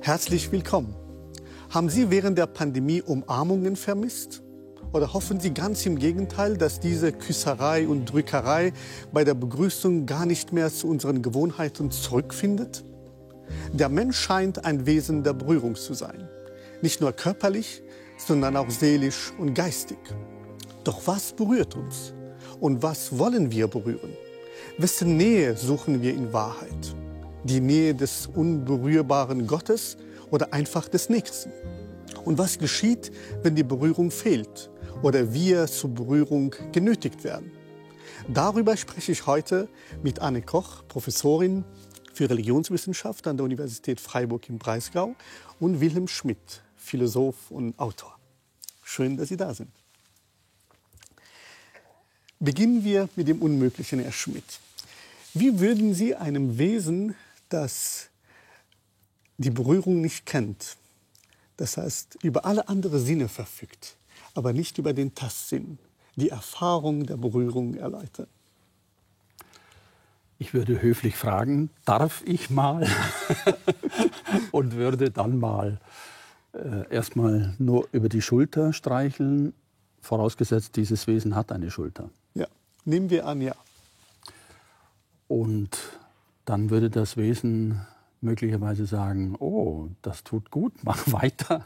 Herzlich willkommen. Haben Sie während der Pandemie Umarmungen vermisst? Oder hoffen Sie ganz im Gegenteil, dass diese Küsserei und Drückerei bei der Begrüßung gar nicht mehr zu unseren Gewohnheiten zurückfindet? Der Mensch scheint ein Wesen der Berührung zu sein. Nicht nur körperlich, sondern auch seelisch und geistig. Doch was berührt uns? Und was wollen wir berühren? Wessen Nähe suchen wir in Wahrheit? Die Nähe des unberührbaren Gottes oder einfach des Nächsten? Und was geschieht, wenn die Berührung fehlt oder wir zur Berührung genötigt werden? Darüber spreche ich heute mit Anne Koch, Professorin für Religionswissenschaft an der Universität Freiburg im Breisgau, und Wilhelm Schmidt, Philosoph und Autor. Schön, dass Sie da sind. Beginnen wir mit dem Unmöglichen, Herr Schmidt. Wie würden Sie einem Wesen, das die Berührung nicht kennt, das heißt über alle anderen Sinne verfügt, aber nicht über den Tastsinn, die Erfahrung der Berührung erläutern? Ich würde höflich fragen, darf ich mal? Und würde dann mal erstmal nur über die Schulter streicheln, vorausgesetzt, dieses Wesen hat eine Schulter. Ja, nehmen wir an, ja. Und dann würde das Wesen möglicherweise sagen, oh, das tut gut, mach weiter.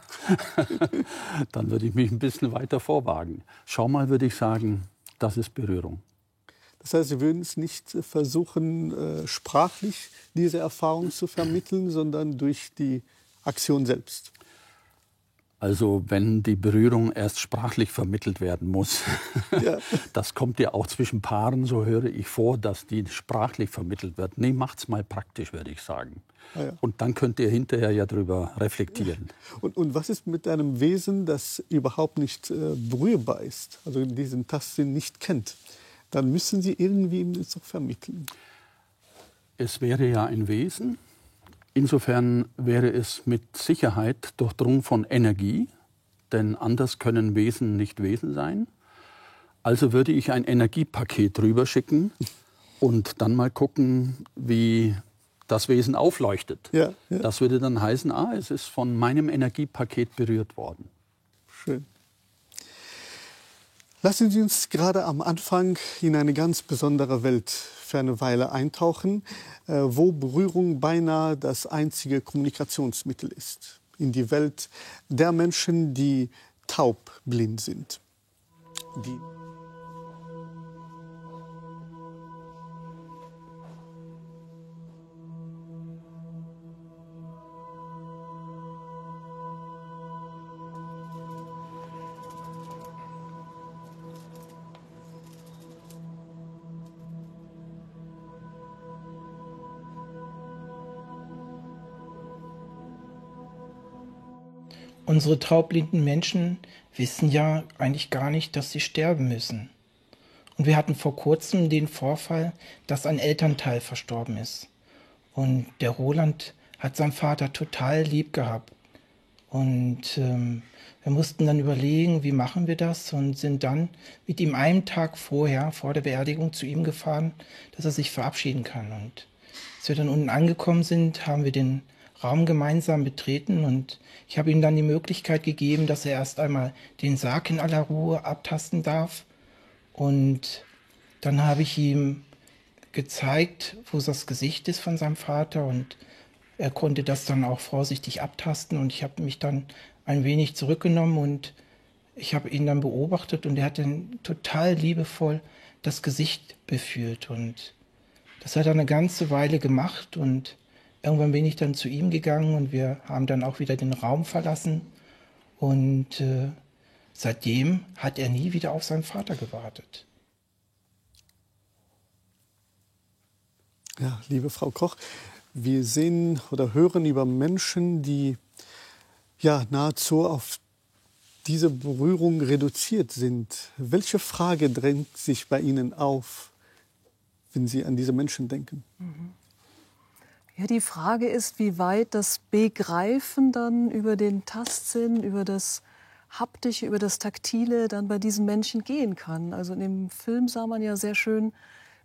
Dann würde ich mich ein bisschen weiter vorwagen. Schau mal, würde ich sagen, das ist Berührung. Das heißt, Sie würden es nicht versuchen, sprachlich diese Erfahrung zu vermitteln, sondern durch die Aktion selbst? Also wenn die Berührung erst sprachlich vermittelt werden muss, ja. Das kommt ja auch zwischen Paaren, so höre ich vor, dass die sprachlich vermittelt wird. Nee, macht's mal praktisch, würde ich sagen. Ah, ja. Und dann könnt ihr hinterher ja drüber reflektieren. Und was ist mit einem Wesen, das überhaupt nicht berührbar ist, also diesen Tastsinn nicht kennt? Dann müssen Sie irgendwie ihm das doch vermitteln. Es wäre ja ein Wesen. Insofern wäre es mit Sicherheit durchdrungen von Energie, denn anders können Wesen nicht Wesen sein. Also würde ich ein Energiepaket rüber schicken und dann mal gucken, wie das Wesen aufleuchtet. Ja, ja. Das würde dann heißen, es ist von meinem Energiepaket berührt worden. Schön. Lassen Sie uns gerade am Anfang in eine ganz besondere Welt für eine Weile eintauchen, wo Berührung beinahe das einzige Kommunikationsmittel ist. In die Welt der Menschen, die taubblind sind. Unsere taubblinden Menschen wissen ja eigentlich gar nicht, dass sie sterben müssen. Und wir hatten vor kurzem den Vorfall, dass ein Elternteil verstorben ist. Und der Roland hat seinen Vater total lieb gehabt. Und wir mussten dann überlegen, wie machen wir das, und sind dann mit ihm einen Tag vorher, vor der Beerdigung, zu ihm gefahren, dass er sich verabschieden kann. Und als wir dann unten angekommen sind, haben wir den Raum gemeinsam betreten, und ich habe ihm dann die Möglichkeit gegeben, dass er erst einmal den Sarg in aller Ruhe abtasten darf, und dann habe ich ihm gezeigt, wo das Gesicht ist von seinem Vater, und er konnte das dann auch vorsichtig abtasten, und ich habe mich dann ein wenig zurückgenommen und ich habe ihn dann beobachtet, und er hat dann total liebevoll das Gesicht befühlt, und das hat er eine ganze Weile gemacht, und irgendwann bin ich dann zu ihm gegangen und wir haben dann auch wieder den Raum verlassen. Und seitdem hat er nie wieder auf seinen Vater gewartet. Ja, liebe Frau Koch, wir sehen oder hören über Menschen, die ja nahezu auf diese Berührung reduziert sind. Welche Frage drängt sich bei Ihnen auf, wenn Sie an diese Menschen denken? Ja, die Frage ist, wie weit das Begreifen dann über den Tastsinn, über das Haptische, über das Taktile dann bei diesen Menschen gehen kann. Also in dem Film sah man ja sehr schön,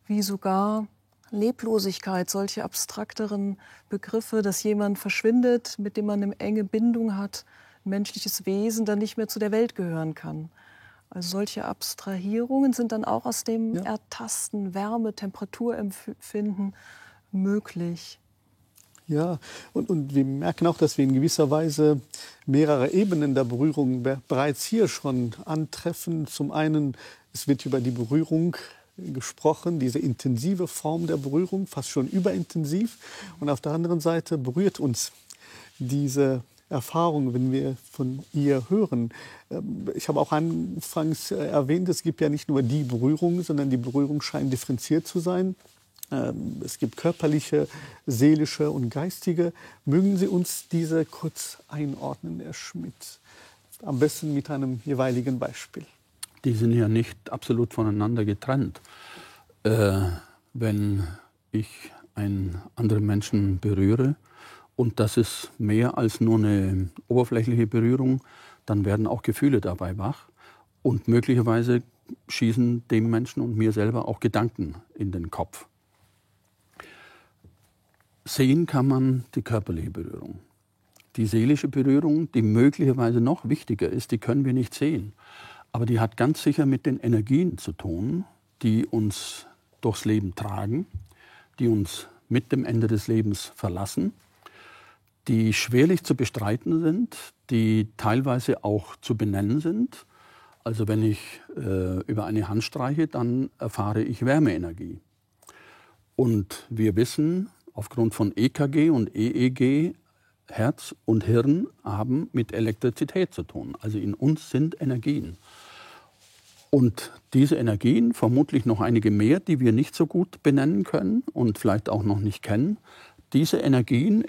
wie sogar Leblosigkeit, solche abstrakteren Begriffe, dass jemand verschwindet, mit dem man eine enge Bindung hat, ein menschliches Wesen, dann nicht mehr zu der Welt gehören kann. Also solche Abstrahierungen sind dann auch aus dem Ertasten, Wärme, Temperaturempfinden möglich. Ja, und wir merken auch, dass wir in gewisser Weise mehrere Ebenen der Berührung bereits hier schon antreffen. Zum einen, es wird über die Berührung gesprochen, diese intensive Form der Berührung, fast schon überintensiv. Und auf der anderen Seite berührt uns diese Erfahrung, wenn wir von ihr hören. Ich habe auch anfangs erwähnt, es gibt ja nicht nur die Berührung, sondern die Berührung scheint differenziert zu sein. Es gibt körperliche, seelische und geistige. Mögen Sie uns diese kurz einordnen, Herr Schmidt? Am besten mit einem jeweiligen Beispiel. Die sind ja nicht absolut voneinander getrennt. Wenn ich einen anderen Menschen berühre und das ist mehr als nur eine oberflächliche Berührung, dann werden auch Gefühle dabei wach und möglicherweise schießen dem Menschen und mir selber auch Gedanken in den Kopf. Sehen kann man die körperliche Berührung. Die seelische Berührung, die möglicherweise noch wichtiger ist, die können wir nicht sehen. Aber die hat ganz sicher mit den Energien zu tun, die uns durchs Leben tragen, die uns mit dem Ende des Lebens verlassen, die schwerlich zu bestreiten sind, die teilweise auch zu benennen sind. Also wenn ich über eine Hand streiche, dann erfahre ich Wärmeenergie. Und wir wissen, aufgrund von EKG und EEG, Herz und Hirn haben mit Elektrizität zu tun. Also in uns sind Energien. Und diese Energien, vermutlich noch einige mehr, die wir nicht so gut benennen können und vielleicht auch noch nicht kennen, diese Energien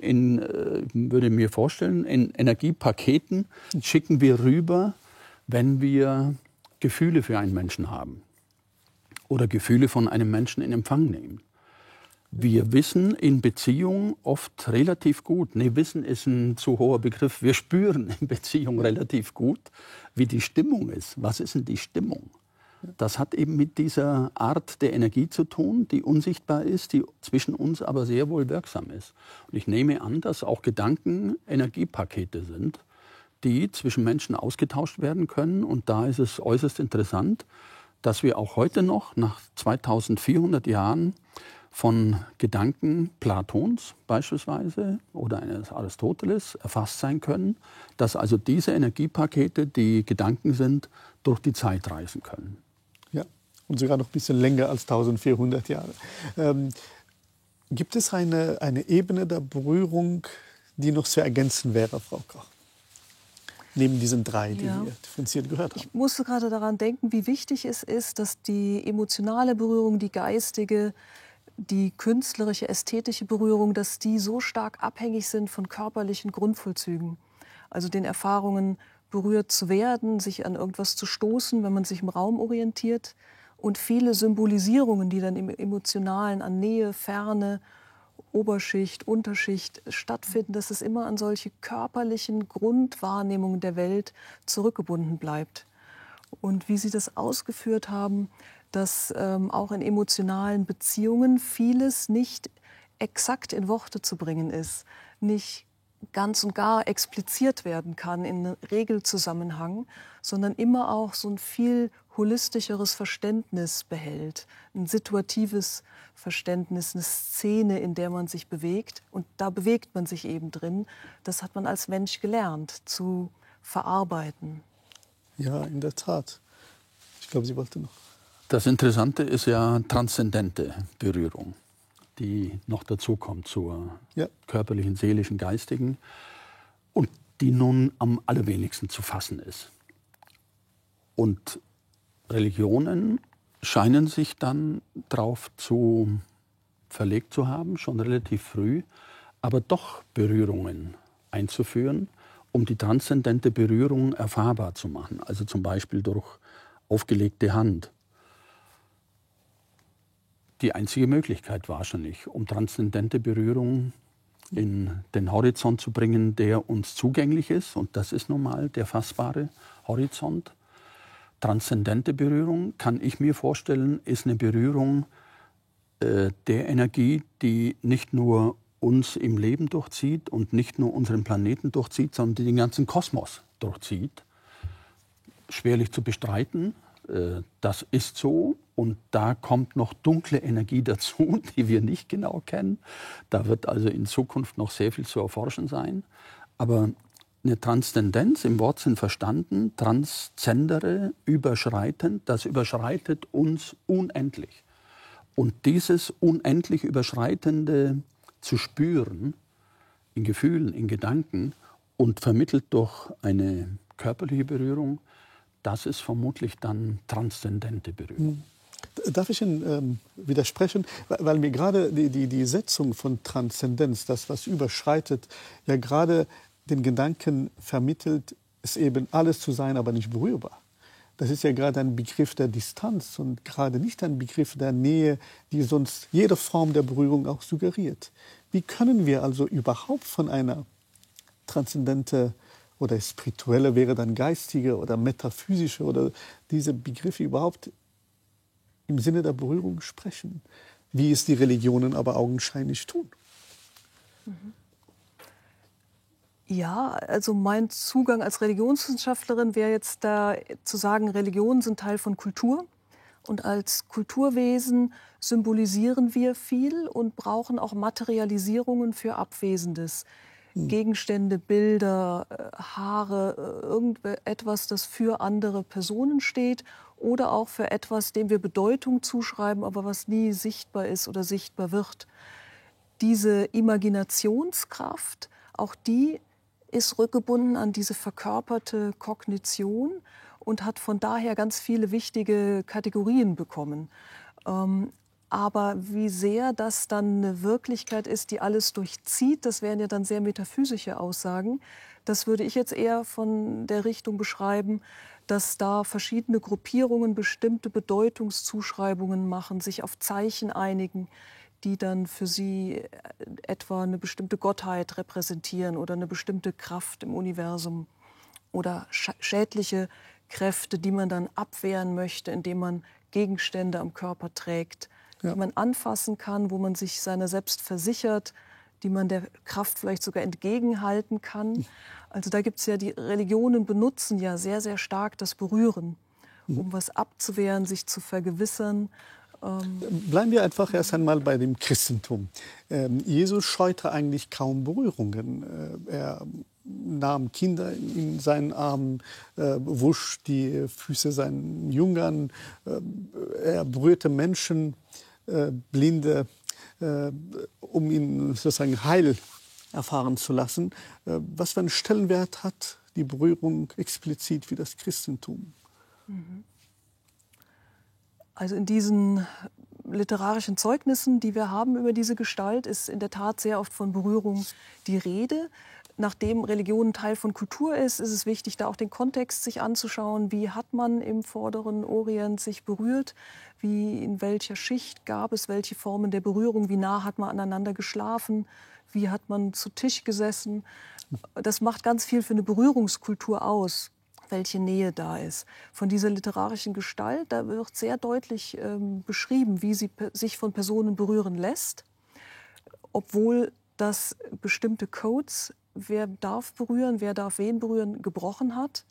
würde ich mir vorstellen, in Energiepaketen schicken wir rüber, wenn wir Gefühle für einen Menschen haben oder Gefühle von einem Menschen in Empfang nehmen. Wir wissen in Beziehung oft relativ gut, Wissen ist ein zu hoher Begriff, wir spüren in Beziehung relativ gut, wie die Stimmung ist. Was ist denn die Stimmung? Das hat eben mit dieser Art der Energie zu tun, die unsichtbar ist, die zwischen uns aber sehr wohl wirksam ist. Und ich nehme an, dass auch Gedanken Energiepakete sind, die zwischen Menschen ausgetauscht werden können. Und da ist es äußerst interessant, dass wir auch heute noch, nach 2400 Jahren, von Gedanken Platons beispielsweise oder eines Aristoteles erfasst sein können, dass also diese Energiepakete, die Gedanken sind, durch die Zeit reisen können. Ja, und sogar noch ein bisschen länger als 1400 Jahre. Gibt es eine Ebene der Berührung, die noch zu ergänzen wäre, Frau Koch? Neben diesen drei, die wir differenziert gehört haben. Ich musste gerade daran denken, wie wichtig es ist, dass die emotionale Berührung, die geistige, die künstlerische, ästhetische Berührung, dass die so stark abhängig sind von körperlichen Grundvollzügen. Also den Erfahrungen, berührt zu werden, sich an irgendwas zu stoßen, wenn man sich im Raum orientiert. Und viele Symbolisierungen, die dann im Emotionalen an Nähe, Ferne, Oberschicht, Unterschicht stattfinden, dass es immer an solche körperlichen Grundwahrnehmungen der Welt zurückgebunden bleibt. Und wie Sie das ausgeführt haben, dass auch in emotionalen Beziehungen vieles nicht exakt in Worte zu bringen ist, nicht ganz und gar expliziert werden kann in einem Regelzusammenhang, sondern immer auch so ein viel holistischeres Verständnis behält, ein situatives Verständnis, eine Szene, in der man sich bewegt. Und da bewegt man sich eben drin. Das hat man als Mensch gelernt, zu verarbeiten. Ja, in der Tat. Ich glaube, Sie wollten noch. Das Interessante ist ja transzendente Berührung, die noch dazukommt zur körperlichen, seelischen, geistigen und die nun am allerwenigsten zu fassen ist. Und Religionen scheinen sich dann darauf verlegt zu haben, schon relativ früh, aber doch Berührungen einzuführen, um die transzendente Berührung erfahrbar zu machen. Also zum Beispiel durch aufgelegte Hand. Die einzige Möglichkeit wahrscheinlich, um transzendente Berührung in den Horizont zu bringen, der uns zugänglich ist. Und das ist nun mal der fassbare Horizont. Transzendente Berührung, kann ich mir vorstellen, ist eine Berührung, der Energie, die nicht nur uns im Leben durchzieht und nicht nur unseren Planeten durchzieht, sondern die den ganzen Kosmos durchzieht. Schwerlich zu bestreiten, das ist so. Und da kommt noch dunkle Energie dazu, die wir nicht genau kennen. Da wird also in Zukunft noch sehr viel zu erforschen sein. Aber eine Transzendenz im Wortsinn verstanden, transzendere, überschreitend, das überschreitet uns unendlich. Und dieses unendlich Überschreitende zu spüren, in Gefühlen, in Gedanken und vermittelt durch eine körperliche Berührung, das ist vermutlich dann transzendente Berührung. Darf ich Ihnen widersprechen? Weil mir gerade die Setzung von Transzendenz, das, was überschreitet, ja gerade den Gedanken vermittelt, es eben alles zu sein, aber nicht berührbar. Das ist ja gerade ein Begriff der Distanz und gerade nicht ein Begriff der Nähe, die sonst jede Form der Berührung auch suggeriert. Wie können wir also überhaupt von einer transzendente oder spirituelle, wäre dann geistige oder metaphysische oder diese Begriffe überhaupt im Sinne der Berührung sprechen, wie es die Religionen aber augenscheinlich tun? Ja, also mein Zugang als Religionswissenschaftlerin wäre jetzt da zu sagen, Religionen sind Teil von Kultur. Und als Kulturwesen symbolisieren wir viel und brauchen auch Materialisierungen für Abwesendes. Gegenstände, Bilder, Haare, irgendetwas, das für andere Personen steht oder auch für etwas, dem wir Bedeutung zuschreiben, aber was nie sichtbar ist oder sichtbar wird. Diese Imaginationskraft, auch die ist rückgebunden an diese verkörperte Kognition und hat von daher ganz viele wichtige Kategorien bekommen. Aber wie sehr das dann eine Wirklichkeit ist, die alles durchzieht, das wären ja dann sehr metaphysische Aussagen. Das würde ich jetzt eher von der Richtung beschreiben, dass da verschiedene Gruppierungen bestimmte Bedeutungszuschreibungen machen, sich auf Zeichen einigen, die dann für sie etwa eine bestimmte Gottheit repräsentieren oder eine bestimmte Kraft im Universum oder schädliche Kräfte, die man dann abwehren möchte, indem man Gegenstände am Körper trägt, die man anfassen kann, wo man sich seiner selbst versichert, die man der Kraft vielleicht sogar entgegenhalten kann. Also da gibt es ja, die Religionen benutzen ja sehr, sehr stark das Berühren, um was abzuwehren, sich zu vergewissern. Bleiben wir einfach erst einmal bei dem Christentum. Jesus scheute eigentlich kaum Berührungen. Er nahm Kinder in seinen Armen, wusch die Füße seinen Jüngern, er berührte Menschen, Blinde, um ihn sozusagen Heil erfahren zu lassen. Was für einen Stellenwert hat die Berührung explizit für das Christentum? Also in diesen literarischen Zeugnissen, die wir haben über diese Gestalt, ist in der Tat sehr oft von Berührung die Rede. Nachdem Religion Teil von Kultur ist, ist es wichtig, da auch den Kontext sich anzuschauen. Wie hat man im Vorderen Orient sich berührt? Wie, in welcher Schicht gab es welche Formen der Berührung? Wie nah hat man aneinander geschlafen? Wie hat man zu Tisch gesessen? Das macht ganz viel für eine Berührungskultur aus, welche Nähe da ist. Von dieser literarischen Gestalt, da wird sehr deutlich beschrieben, wie sie sich von Personen berühren lässt, obwohl das bestimmte Codes, wer darf berühren, wer darf wen berühren, gebrochen hat.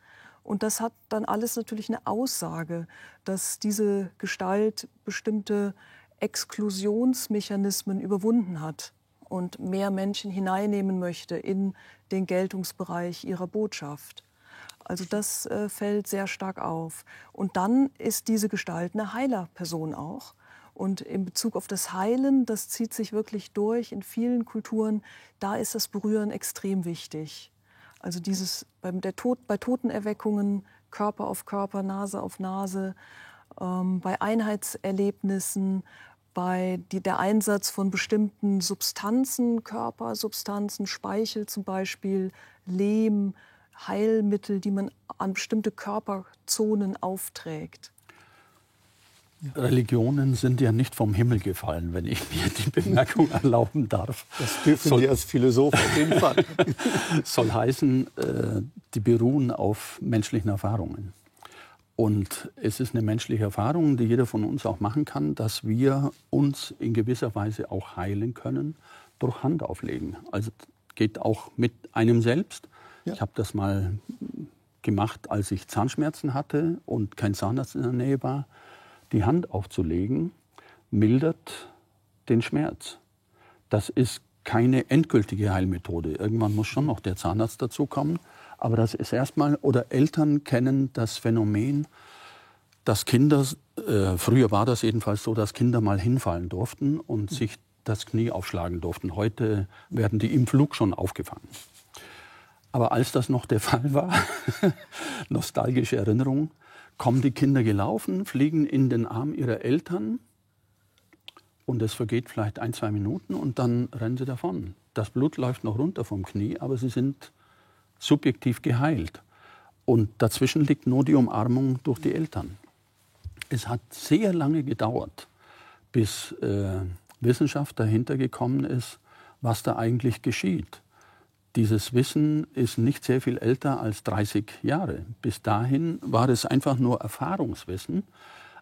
Und das hat dann alles natürlich eine Aussage, dass diese Gestalt bestimmte Exklusionsmechanismen überwunden hat und mehr Menschen hineinnehmen möchte in den Geltungsbereich ihrer Botschaft. Also das fällt sehr stark auf. Und dann ist diese Gestalt eine Heilerperson auch. Und in Bezug auf das Heilen, das zieht sich wirklich durch in vielen Kulturen, da ist das Berühren extrem wichtig. Also dieses bei Totenerweckungen, Körper auf Körper, Nase auf Nase, bei Einheitserlebnissen, der Einsatz von bestimmten Substanzen, Körpersubstanzen, Speichel zum Beispiel, Lehm, Heilmittel, die man an bestimmte Körperzonen aufträgt. Religionen sind ja nicht vom Himmel gefallen, wenn ich mir die Bemerkung erlauben darf. Das dürfen Sie als Philosoph auf jeden Fall. Soll heißen, die beruhen auf menschlichen Erfahrungen. Und es ist eine menschliche Erfahrung, die jeder von uns auch machen kann, dass wir uns in gewisser Weise auch heilen können durch Handauflegen. Also geht auch mit einem selbst. Ja. Ich habe das mal gemacht, als ich Zahnschmerzen hatte und kein Zahnarzt in der Nähe war. Die Hand aufzulegen mildert den Schmerz. Das ist keine endgültige Heilmethode. Irgendwann muss schon noch der Zahnarzt dazukommen. Aber das ist erstmal, oder Eltern kennen das Phänomen, dass Kinder, früher war das jedenfalls so, dass Kinder mal hinfallen durften und sich das Knie aufschlagen durften. Heute werden die im Flug schon aufgefangen. Aber als das noch der Fall war, nostalgische Erinnerung, kommen die Kinder gelaufen, fliegen in den Arm ihrer Eltern und es vergeht vielleicht 1-2 Minuten und dann rennen sie davon. Das Blut läuft noch runter vom Knie, aber sie sind subjektiv geheilt. Und dazwischen liegt nur die Umarmung durch die Eltern. Es hat sehr lange gedauert, bis Wissenschaft dahinter gekommen ist, was da eigentlich geschieht. Dieses Wissen ist nicht sehr viel älter als 30 Jahre. Bis dahin war es einfach nur Erfahrungswissen.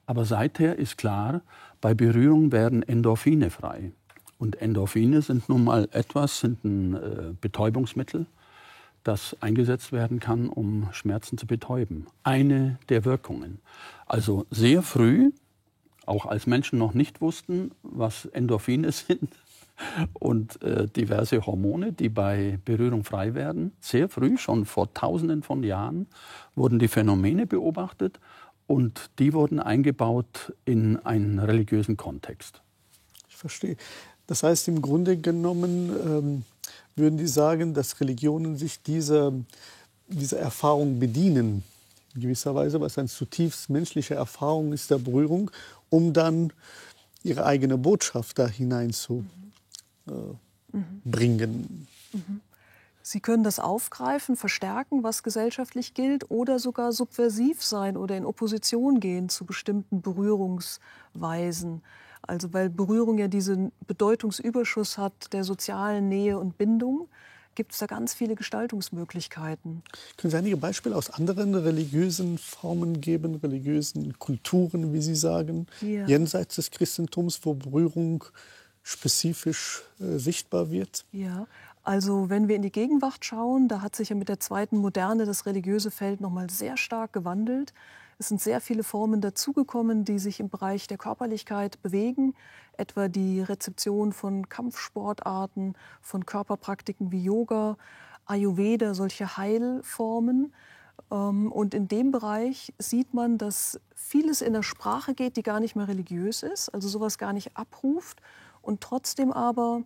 Aber seither ist klar, bei Berührung werden Endorphine frei. Und Endorphine sind nun mal sind ein Betäubungsmittel, das eingesetzt werden kann, um Schmerzen zu betäuben. Eine der Wirkungen. Also sehr früh, auch als Menschen noch nicht wussten, was Endorphine sind und diverse Hormone, die bei Berührung frei werden, sehr früh, schon vor Tausenden von Jahren, wurden die Phänomene beobachtet und die wurden eingebaut in einen religiösen Kontext. Ich verstehe. Das heißt, im Grunde genommen würden die sagen, dass Religionen sich dieser Erfahrung bedienen, in gewisser Weise, was eine zutiefst menschliche Erfahrung ist der Berührung, um dann ihre eigene Botschaft da hineinzubringen. Sie können das aufgreifen, verstärken, was gesellschaftlich gilt, oder sogar subversiv sein oder in Opposition gehen zu bestimmten Berührungsweisen. Also weil Berührung ja diesen Bedeutungsüberschuss hat der sozialen Nähe und Bindung, gibt es da ganz viele Gestaltungsmöglichkeiten. Können Sie einige Beispiele aus anderen religiösen Formen geben, religiösen Kulturen, wie Sie sagen, jenseits des Christentums, wo Berührung spezifisch sichtbar wird? Ja, also wenn wir in die Gegenwart schauen, da hat sich ja mit der zweiten Moderne das religiöse Feld noch mal sehr stark gewandelt. Es sind sehr viele Formen dazugekommen, die sich im Bereich der Körperlichkeit bewegen, etwa die Rezeption von Kampfsportarten, von Körperpraktiken wie Yoga, Ayurveda, solche Heilformen. Und in dem Bereich sieht man, dass vieles in der Sprache geht, die gar nicht mehr religiös ist, also sowas gar nicht abruft und trotzdem aber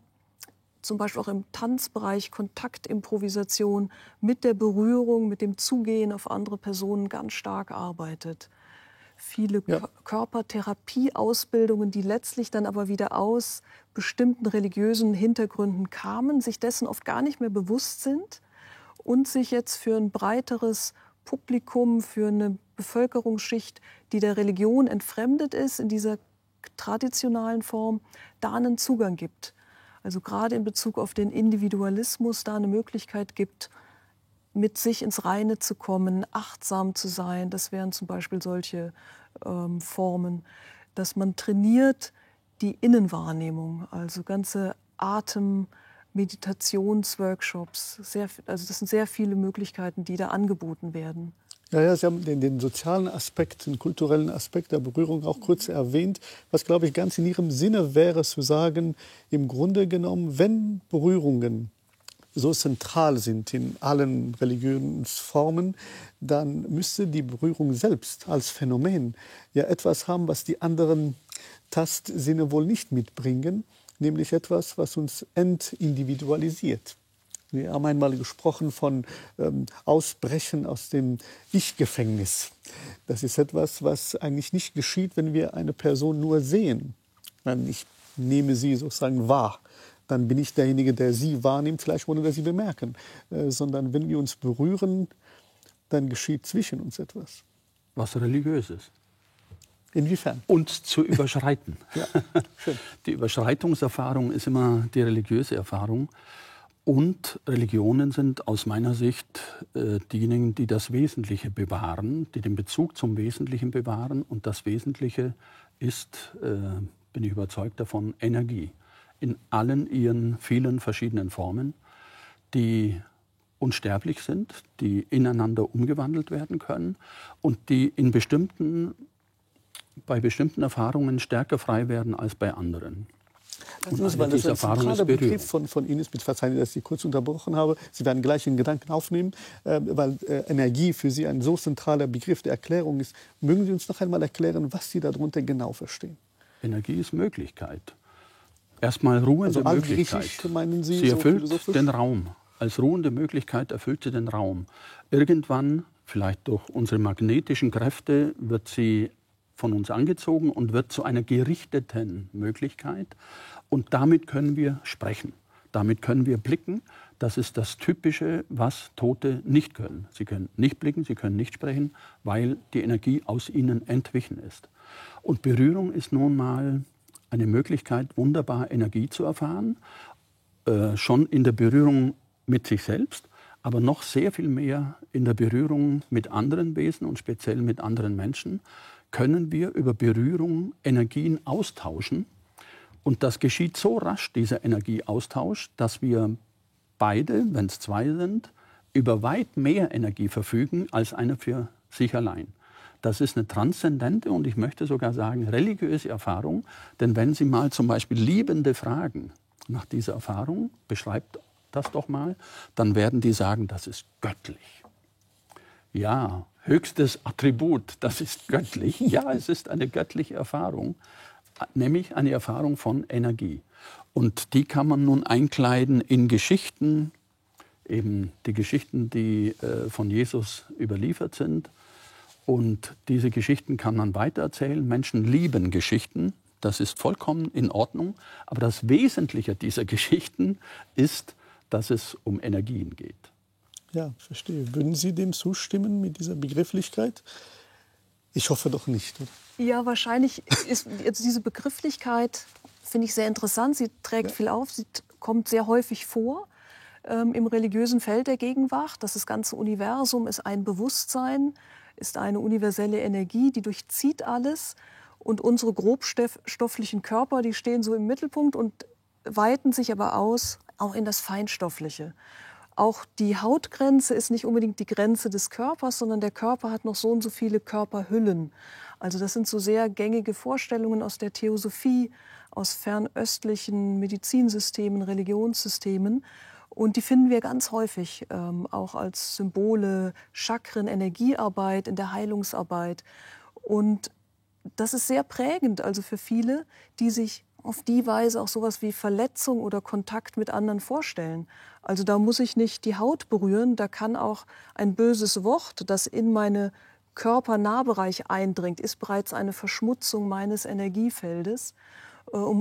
zum Beispiel auch im Tanzbereich Kontaktimprovisation mit der Berührung, mit dem Zugehen auf andere Personen ganz stark arbeitet. Viele Körpertherapieausbildungen, die letztlich dann aber wieder aus bestimmten religiösen Hintergründen kamen, sich dessen oft gar nicht mehr bewusst sind und sich jetzt für ein breiteres Publikum, für eine Bevölkerungsschicht, die der Religion entfremdet ist, in dieser traditionalen Form, da einen Zugang gibt. Also gerade in Bezug auf den Individualismus da eine Möglichkeit gibt, mit sich ins Reine zu kommen, achtsam zu sein. Das wären zum Beispiel solche Formen, dass man trainiert die Innenwahrnehmung, also ganze Meditationsworkshops. Also das sind sehr viele Möglichkeiten, die da angeboten werden. Ja, Sie haben den sozialen Aspekt, den kulturellen Aspekt der Berührung auch kurz erwähnt. Was, glaube ich, ganz in Ihrem Sinne wäre, zu sagen, im Grunde genommen, wenn Berührungen so zentral sind in allen religiösen Formen, dann müsste die Berührung selbst als Phänomen ja etwas haben, was die anderen Tastsinne wohl nicht mitbringen, nämlich etwas, was uns entindividualisiert. Wir haben einmal gesprochen von Ausbrechen aus dem Ich-Gefängnis. Das ist etwas, was eigentlich nicht geschieht, wenn wir eine Person nur sehen. Ich nehme sie sozusagen wahr. Dann bin ich derjenige, der sie wahrnimmt, vielleicht ohne dass sie bemerken. Sondern wenn wir uns berühren, dann geschieht zwischen uns etwas. Was religiös ist. Inwiefern? Uns zu überschreiten. Ja, schön. Die Überschreitungserfahrung ist immer die religiöse Erfahrung. Und Religionen sind aus meiner Sicht diejenigen, die das Wesentliche bewahren, die den Bezug zum Wesentlichen bewahren. Und das Wesentliche ist, bin ich überzeugt davon, Energie. In allen ihren vielen verschiedenen Formen, die unsterblich sind, die ineinander umgewandelt werden können und die bei bestimmten Erfahrungen stärker frei werden als bei anderen. Das ist ein zentraler Begriff von Ihnen. Bitte verzeihen Sie, dass ich Sie kurz unterbrochen habe. Sie werden gleich den Gedanken aufnehmen, weil Energie für Sie ein so zentraler Begriff der Erklärung ist. Mögen Sie uns noch einmal erklären, was Sie darunter genau verstehen? Energie ist Möglichkeit. Erstmal ruhende Möglichkeit. Meinen Sie, sie erfüllt den Raum. Als ruhende Möglichkeit erfüllt sie den Raum. Irgendwann, vielleicht durch unsere magnetischen Kräfte, wird sie von uns angezogen und wird zu einer gerichteten Möglichkeit. Und damit können wir sprechen. Damit können wir blicken. Das ist das Typische, was Tote nicht können. Sie können nicht blicken, sie können nicht sprechen, weil die Energie aus ihnen entwichen ist. Und Berührung ist nun mal eine Möglichkeit, wunderbar Energie zu erfahren. Schon in der Berührung mit sich selbst, aber noch sehr viel mehr in der Berührung mit anderen Wesen und speziell mit anderen Menschen, können wir über Berührung Energien austauschen. Und das geschieht so rasch, dieser Energieaustausch, dass wir beide, wenn es zwei sind, über weit mehr Energie verfügen als einer für sich allein. Das ist eine transzendente und ich möchte sogar sagen religiöse Erfahrung. Denn wenn Sie mal zum Beispiel Liebende fragen nach dieser Erfahrung, beschreibt das doch mal, dann werden die sagen, das ist göttlich. Ja, höchstes Attribut, das ist göttlich. Ja, es ist eine göttliche Erfahrung, nämlich eine Erfahrung von Energie. Und die kann man nun einkleiden in Geschichten, eben die Geschichten, die von Jesus überliefert sind. Und diese Geschichten kann man weitererzählen. Menschen lieben Geschichten, das ist vollkommen in Ordnung. Aber das Wesentliche dieser Geschichten ist, dass es um Energien geht. Ja, verstehe. Würden Sie dem zustimmen mit dieser Begrifflichkeit? Ich hoffe doch nicht. Oder? Ja, wahrscheinlich ist jetzt diese Begrifflichkeit, finde ich sehr interessant. Sie trägt viel auf, sie kommt sehr häufig vor im religiösen Feld der Gegenwart. Das ganze Universum ist ein Bewusstsein, ist eine universelle Energie, die durchzieht alles. Und unsere grobstofflichen Körper, die stehen so im Mittelpunkt und weiten sich aber aus, auch in das Feinstoffliche. Auch die Hautgrenze ist nicht unbedingt die Grenze des Körpers, sondern der Körper hat noch so und so viele Körperhüllen. Also das sind so sehr gängige Vorstellungen aus der Theosophie, aus fernöstlichen Medizinsystemen, Religionssystemen. Und die finden wir ganz häufig auch als Symbole, Chakren, Energiearbeit, in der Heilungsarbeit. Und das ist sehr prägend, also für viele, die sich auf die Weise auch sowas wie Verletzung oder Kontakt mit anderen vorstellen. Also da muss ich nicht die Haut berühren, da kann auch ein böses Wort, das in meine Körpernahbereich eindringt, ist bereits eine Verschmutzung meines Energiefeldes,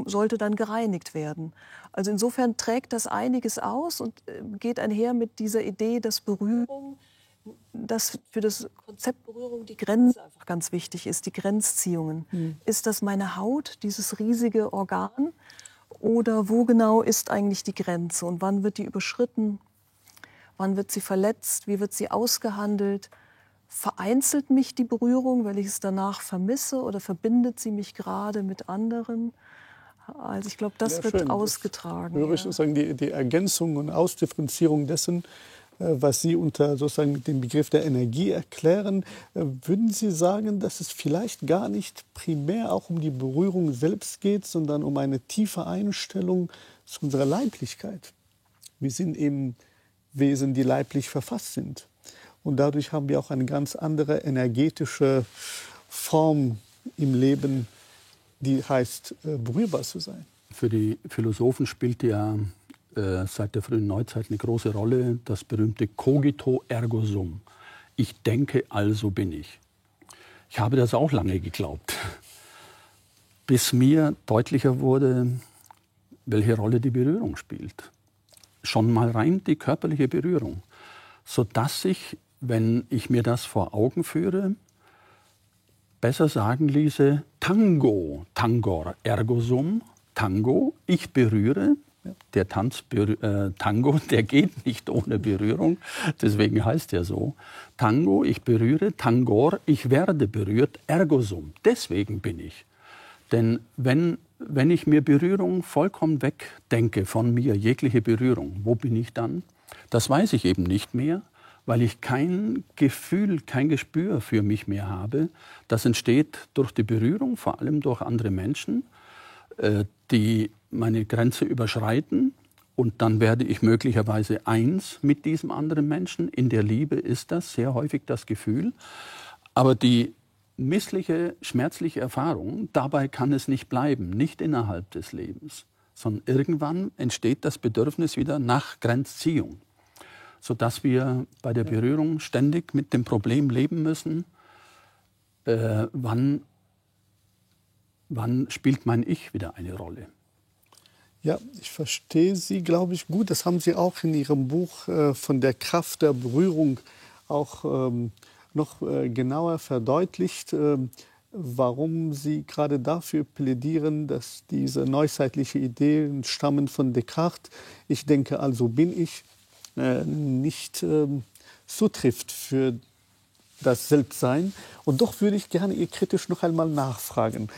sollte dann gereinigt werden. Also insofern trägt das einiges aus und geht einher mit dieser Idee, dass Berührung, dass für das Konzept Berührung die Grenze einfach ganz wichtig ist, die Grenzziehungen. Ist das meine Haut, dieses riesige Organ? Oder wo genau ist eigentlich die Grenze? Und wann wird die überschritten? Wann wird sie verletzt? Wie wird sie ausgehandelt? Vereinzelt mich die Berührung, weil ich es danach vermisse? Oder verbindet sie mich gerade mit anderen? Also ich glaube, das wird schön ausgetragen. Das höre ich sozusagen die Ergänzung und Ausdifferenzierung dessen, was Sie unter sozusagen dem Begriff der Energie erklären. Würden Sie sagen, dass es vielleicht gar nicht primär auch um die Berührung selbst geht, sondern um eine tiefe Einstellung zu unserer Leiblichkeit? Wir sind eben Wesen, die leiblich verfasst sind. Und dadurch haben wir auch eine ganz andere energetische Form im Leben, die heißt, berührbar zu sein. Für die Philosophen spielt ja seit der frühen Neuzeit eine große Rolle das berühmte Cogito ergo sum. Ich denke, also bin ich. Ich habe das auch lange geglaubt, bis mir deutlicher wurde, welche Rolle die Berührung spielt. Schon mal rein die körperliche Berührung, sodass ich, wenn ich mir das vor Augen führe, besser sagen ließe, Tango, Tangor ergo sum, Tango, ich berühre, Der Tango, der geht nicht ohne Berührung, deswegen heißt er so. Tango, ich berühre, Tangor, ich werde berührt, ergo sum, deswegen bin ich. Denn wenn ich mir Berührung vollkommen wegdenke von mir, jegliche Berührung, wo bin ich dann? Das weiß ich eben nicht mehr, weil ich kein Gefühl, kein Gespür für mich mehr habe. Das entsteht durch die Berührung, vor allem durch andere Menschen, die meine Grenze überschreiten. Und dann werde ich möglicherweise eins mit diesem anderen Menschen. In der Liebe ist das sehr häufig das Gefühl. Aber die missliche, schmerzliche Erfahrung, dabei kann es nicht bleiben, nicht innerhalb des Lebens, sondern irgendwann entsteht das Bedürfnis wieder nach Grenzziehung, sodass wir bei der Berührung ständig mit dem Problem leben müssen, wann spielt mein Ich wieder eine Rolle. Ja, ich verstehe Sie, glaube ich, gut. Das haben Sie auch in Ihrem Buch von der Kraft der Berührung auch noch genauer verdeutlicht, warum Sie gerade dafür plädieren, dass diese neuzeitlichen Ideen stammen von Descartes. Ich denke, also bin ich, nicht zutrifft für das Selbstsein. Und doch würde ich gerne ihr kritisch noch einmal nachfragen,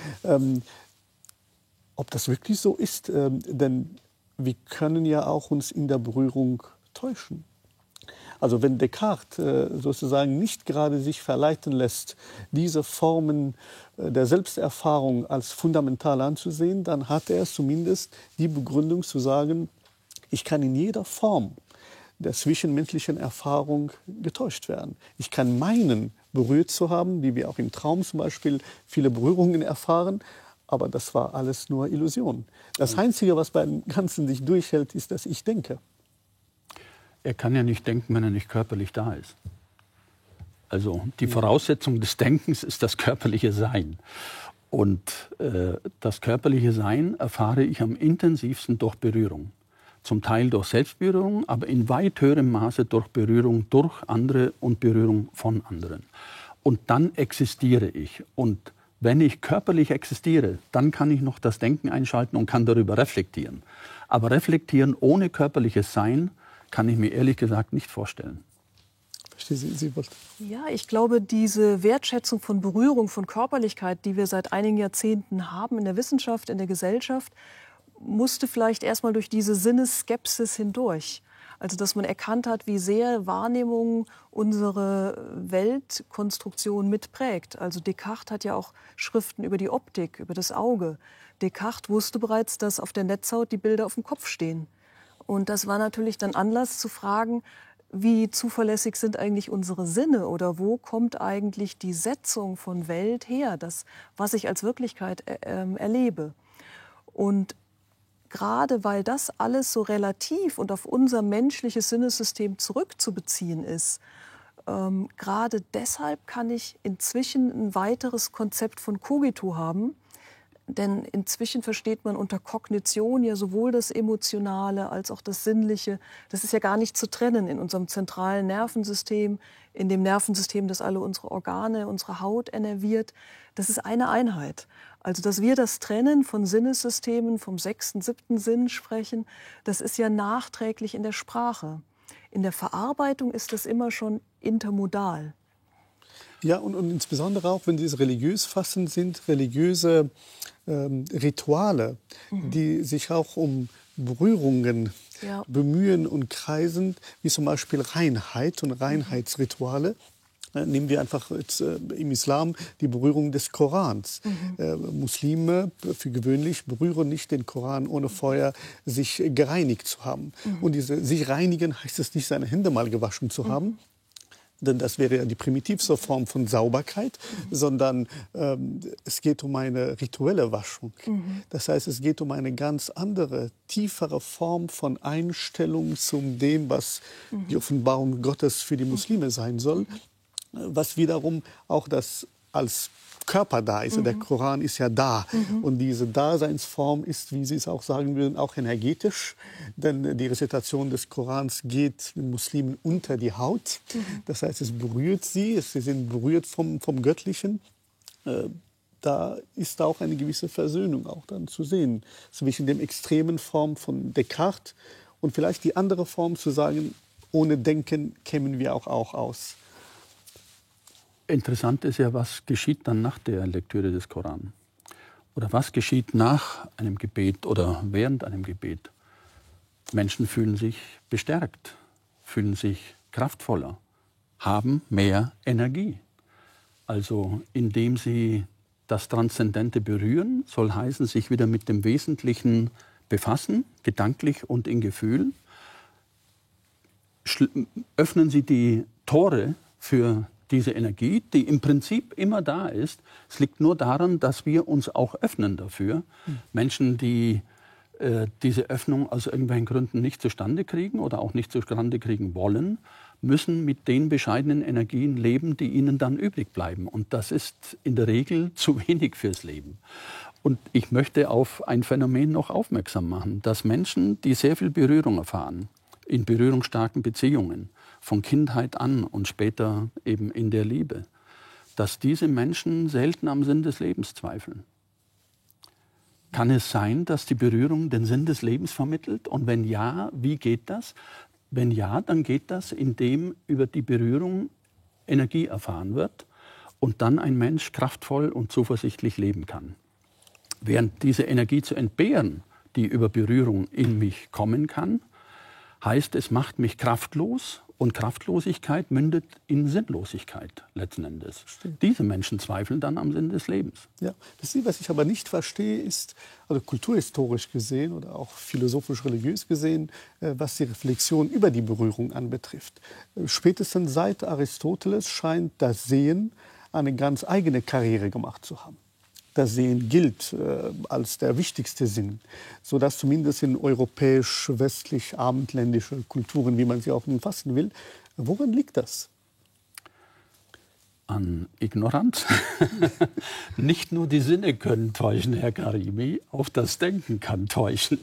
ob das wirklich so ist. Denn wir können ja auch uns in der Berührung täuschen. Also wenn Descartes sozusagen nicht gerade sich verleiten lässt, diese Formen der Selbsterfahrung als fundamental anzusehen, dann hat er zumindest die Begründung zu sagen, ich kann in jeder Form der zwischenmenschlichen Erfahrung getäuscht werden. Ich kann meinen, berührt zu haben, wie wir auch im Traum zum Beispiel viele Berührungen erfahren, aber das war alles nur Illusion. Das Einzige, was beim Ganzen sich durchhält, ist, dass ich denke. Er kann ja nicht denken, wenn er nicht körperlich da ist. Also die Voraussetzung des Denkens ist das körperliche Sein. Und das körperliche Sein erfahre ich am intensivsten durch Berührung. Zum Teil durch Selbstberührung, aber in weit höherem Maße durch Berührung durch andere und Berührung von anderen. Und dann existiere ich. Und wenn ich körperlich existiere, dann kann ich noch das Denken einschalten und kann darüber reflektieren. Aber reflektieren ohne körperliches Sein kann ich mir ehrlich gesagt nicht vorstellen. Ja, ich glaube, diese Wertschätzung von Berührung, von Körperlichkeit, die wir seit einigen Jahrzehnten haben in der Wissenschaft, in der Gesellschaft, musste vielleicht erstmal durch diese Sinnesskepsis hindurch. Also dass man erkannt hat, wie sehr Wahrnehmung unsere Weltkonstruktion mitprägt. Also Descartes hat ja auch Schriften über die Optik, über das Auge. Descartes wusste bereits, dass auf der Netzhaut die Bilder auf dem Kopf stehen. Und das war natürlich dann Anlass zu fragen, wie zuverlässig sind eigentlich unsere Sinne oder wo kommt eigentlich die Setzung von Welt her, das, was ich als Wirklichkeit erlebe. Und gerade weil das alles so relativ und auf unser menschliches Sinnessystem zurückzubeziehen ist, gerade deshalb kann ich inzwischen ein weiteres Konzept von Cogito haben. Denn inzwischen versteht man unter Kognition ja sowohl das Emotionale als auch das Sinnliche. Das ist ja gar nicht zu trennen in unserem zentralen Nervensystem, in dem Nervensystem, das alle unsere Organe, unsere Haut innerviert. Das ist eine Einheit. Also, dass wir das trennen von Sinnessystemen, vom 6., 7. Sinn sprechen, das ist ja nachträglich in der Sprache. In der Verarbeitung ist das immer schon intermodal. Ja, und insbesondere auch, wenn Sie es religiös fassen, sind religiöse Rituale, die sich auch um Berührungen bemühen und kreisen, wie zum Beispiel Reinheit und Reinheitsrituale. Nehmen wir einfach jetzt, im Islam die Berührung des Korans. Muslime für gewöhnlich berühren nicht den Koran, ohne vorher sich gereinigt zu haben. Und diese sich reinigen heißt es nicht, seine Hände mal gewaschen zu haben. Denn das wäre ja die primitivste Form von Sauberkeit, sondern es geht um eine rituelle Waschung. Das heißt, es geht um eine ganz andere, tiefere Form von Einstellung zu dem, was die Offenbarung Gottes für die Muslime sein soll, was wiederum auch das als Körper da ist. Der Koran ist ja da. Und diese Daseinsform ist, wie Sie es auch sagen würden, auch energetisch. Denn die Rezitation des Korans geht den Muslimen unter die Haut. Das heißt, es berührt sie, sie sind berührt vom Göttlichen. da ist auch eine gewisse Versöhnung auch dann zu sehen zwischen dem extremen Form von Descartes und vielleicht die andere Form zu sagen, ohne Denken kämen wir auch aus. Interessant ist ja, was geschieht dann nach der Lektüre des Koran? Oder was geschieht nach einem Gebet oder während einem Gebet? Menschen fühlen sich bestärkt, fühlen sich kraftvoller, haben mehr Energie. Also indem sie das Transzendente berühren, soll heißen, sich wieder mit dem Wesentlichen befassen, gedanklich und in Gefühl, öffnen sie die Tore für diese Energie, die im Prinzip immer da ist. Es liegt nur daran, dass wir uns auch öffnen dafür. Menschen, die diese Öffnung aus irgendwelchen Gründen nicht zustande kriegen oder auch nicht zustande kriegen wollen, müssen mit den bescheidenen Energien leben, die ihnen dann übrig bleiben. Und das ist in der Regel zu wenig fürs Leben. Und ich möchte auf ein Phänomen noch aufmerksam machen, dass Menschen, die sehr viel Berührung erfahren, in berührungsstarken Beziehungen, von Kindheit an und später eben in der Liebe, dass diese Menschen selten am Sinn des Lebens zweifeln. Kann es sein, dass die Berührung den Sinn des Lebens vermittelt? Und wenn ja, wie geht das? Wenn ja, dann geht das, indem über die Berührung Energie erfahren wird und dann ein Mensch kraftvoll und zuversichtlich leben kann. Während diese Energie zu entbehren, die über Berührung in mich kommen kann, heißt, es macht mich kraftlos und Kraftlosigkeit mündet in Sinnlosigkeit letzten Endes. Stimmt. Diese Menschen zweifeln dann am Sinn des Lebens. Ja, was ich aber nicht verstehe, ist, also kulturhistorisch gesehen oder auch philosophisch-religiös gesehen, was die Reflexion über die Berührung anbetrifft. Spätestens seit Aristoteles scheint das Sehen eine ganz eigene Karriere gemacht zu haben. Das Sehen gilt als der wichtigste Sinn, sodass zumindest in europäisch-westlich-abendländische Kulturen, wie man sie auch umfassen will, woran liegt das? An Ignoranz. Nicht nur die Sinne können täuschen, Herr Karimi, auch das Denken kann täuschen.